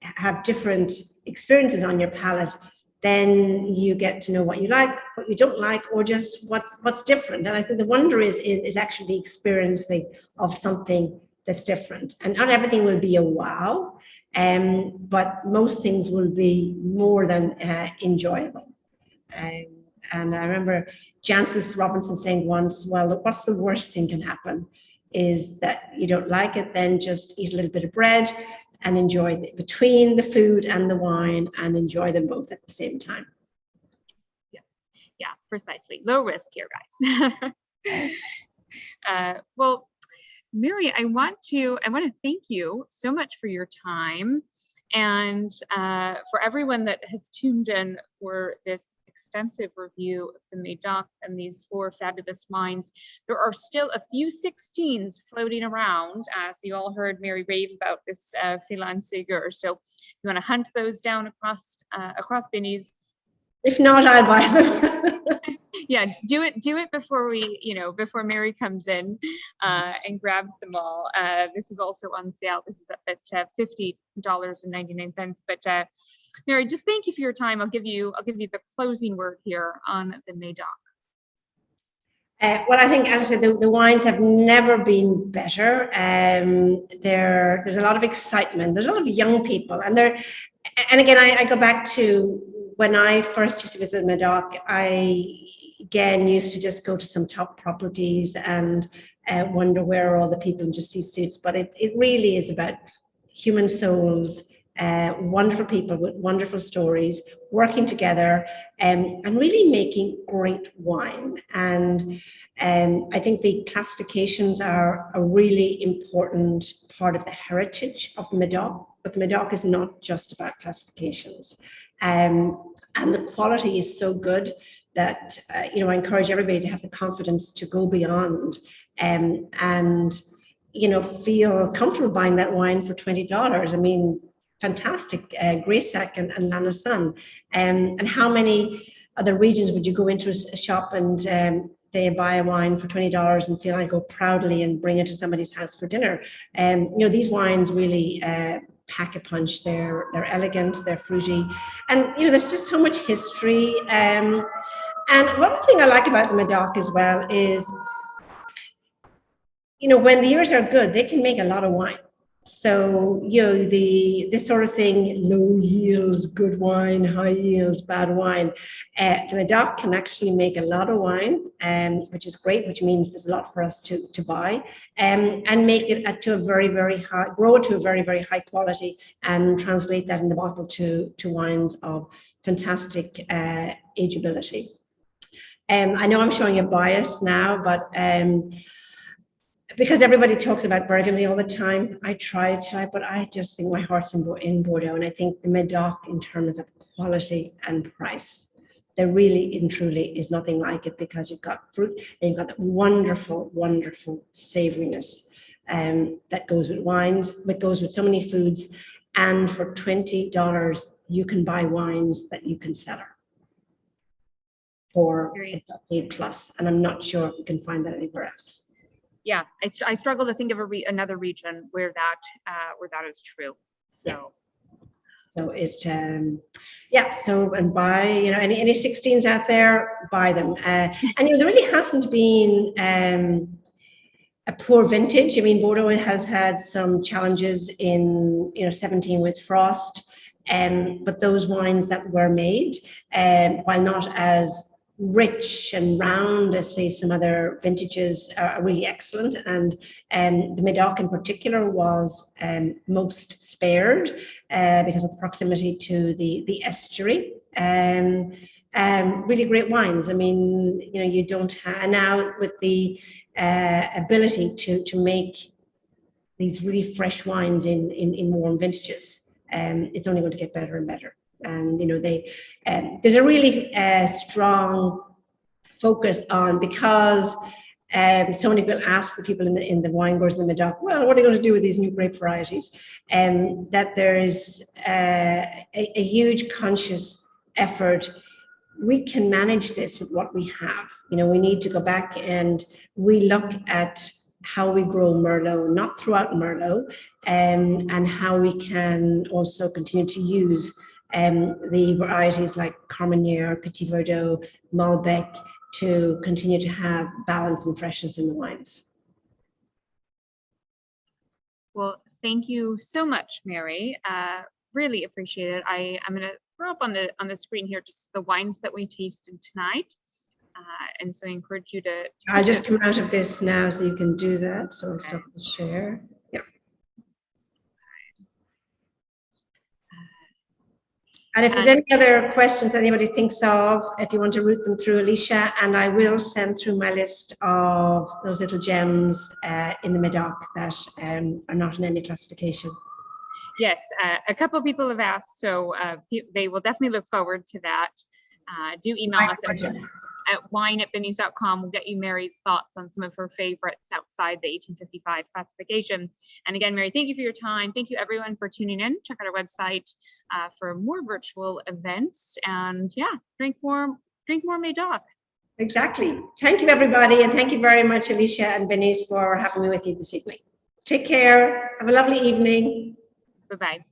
have different experiences on your palate, then you get to know what you like, what you don't like, or just what's different. And I think the wonder is actually the experiencing of something that's different. And not everything will be a wow, but most things will be more than enjoyable. And I remember Jancis Robinson saying once, well, what's the worst thing can happen? is that you don't like it, then just eat a little bit of bread and enjoy between the food and the wine, and enjoy them both at the same time. Yeah, precisely. Low risk here, guys. Well, Mary, I want to thank you so much for your time, and for everyone that has tuned in for this extensive review of the Medoc and these 4 fabulous wines. There are still a few 16s floating around, so you all heard Mary rave about this Féline Ségur. So you want to hunt those down across Binny's. If not, I'll buy them. Yeah, do it before before Mary comes in and grabs them all. This is also on sale. This is at $50.99. But Mary, just thank you for your time. I'll give you the closing word here on the Medoc. Well, I think, as I said, the wines have never been better. There's a lot of excitement. There's a lot of young people, and again, I go back to when I first used to visit the Medoc. I again used to just go to some top properties and wonder where are all the people and just see suits. But it really is about human souls, wonderful people with wonderful stories working together, and really making great wine. And I think the classifications are a really important part of the heritage of the Medoc. But the Medoc is not just about classifications. And the quality is so good that I encourage everybody to have the confidence to go beyond and feel comfortable buying that wine for $20. I mean, fantastic Greysac and Lannister. And how many other regions would you go into a shop and they buy a wine for $20 and feel I go proudly and bring it to somebody's house for dinner? These wines really pack a punch. They're elegant, they're fruity, and there's just so much history. And one thing I like about the Medoc as well is, when the years are good, they can make a lot of wine. So, this sort of thing, low yields, good wine, high yields, bad wine. The Medoc can actually make a lot of wine, which is great, which means there's a lot for us to buy, and make it to a very, very high, grow it to a very, very high quality, and translate that in the bottle to wines of fantastic ageability. I know I'm showing a bias now, but because everybody talks about Burgundy all the time, I try, but I just think my heart's in Bordeaux. And I think the Medoc, in terms of quality and price, there really and truly is nothing like it, because you've got fruit and you've got that wonderful, wonderful savoriness that goes with wines, that goes with so many foods. And for $20, you can buy wines that you can cellar for a decade plus. And I'm not sure if you can find that anywhere else. Yeah, I struggle to think of another region where that is true. So. Yeah. So and buy, any 16s out there, buy them. And there really hasn't been a poor vintage. I mean, Bordeaux has had some challenges in 17 with frost, but those wines that were made, while not as rich and round as, say, some other vintages, are really excellent. And the Medoc in particular was most spared because of the proximity to the estuary. Really great wines. I mean, you don't have, and now with the ability to make these really fresh wines in warm vintages, it's only going to get better and better. And there's a really strong focus on, because so many people ask the people in the wine growers in the Medoc, well, what are you going to do with these new grape varieties? That there's a huge conscious effort. We can manage this with what we have. We need to go back and we look at how we grow Merlot, not throughout Merlot, and how we can also continue to use the varieties like Carmenere, Petite Bordeaux, Malbec, to continue to have balance and freshness in the wines. Well, thank you so much, Mary. Really appreciate it. I'm going to throw up on the screen here just the wines that we tasted tonight. And so I encourage you to I'll just come out of this now so you can do that. So I'll stop the share. Yeah. And if there's any other questions that anybody thinks of, if you want to route them through Alicia, and I will send through my list of those little gems in the Medoc that are not in any classification. Yes, a couple of people have asked, so they will definitely look forward to that. Do email us at wine@binnies.com. We'll get you Mary's thoughts on some of her favorites outside the 1855 classification. And again, Mary, thank you for your time. Thank you everyone for tuning in. Check out our website for more virtual events. And yeah, drink more Medoc. Exactly. Thank you, everybody. And thank you very much, Alicia and Binnies, for having me with you this evening. Take care. Have a lovely evening. Bye-bye.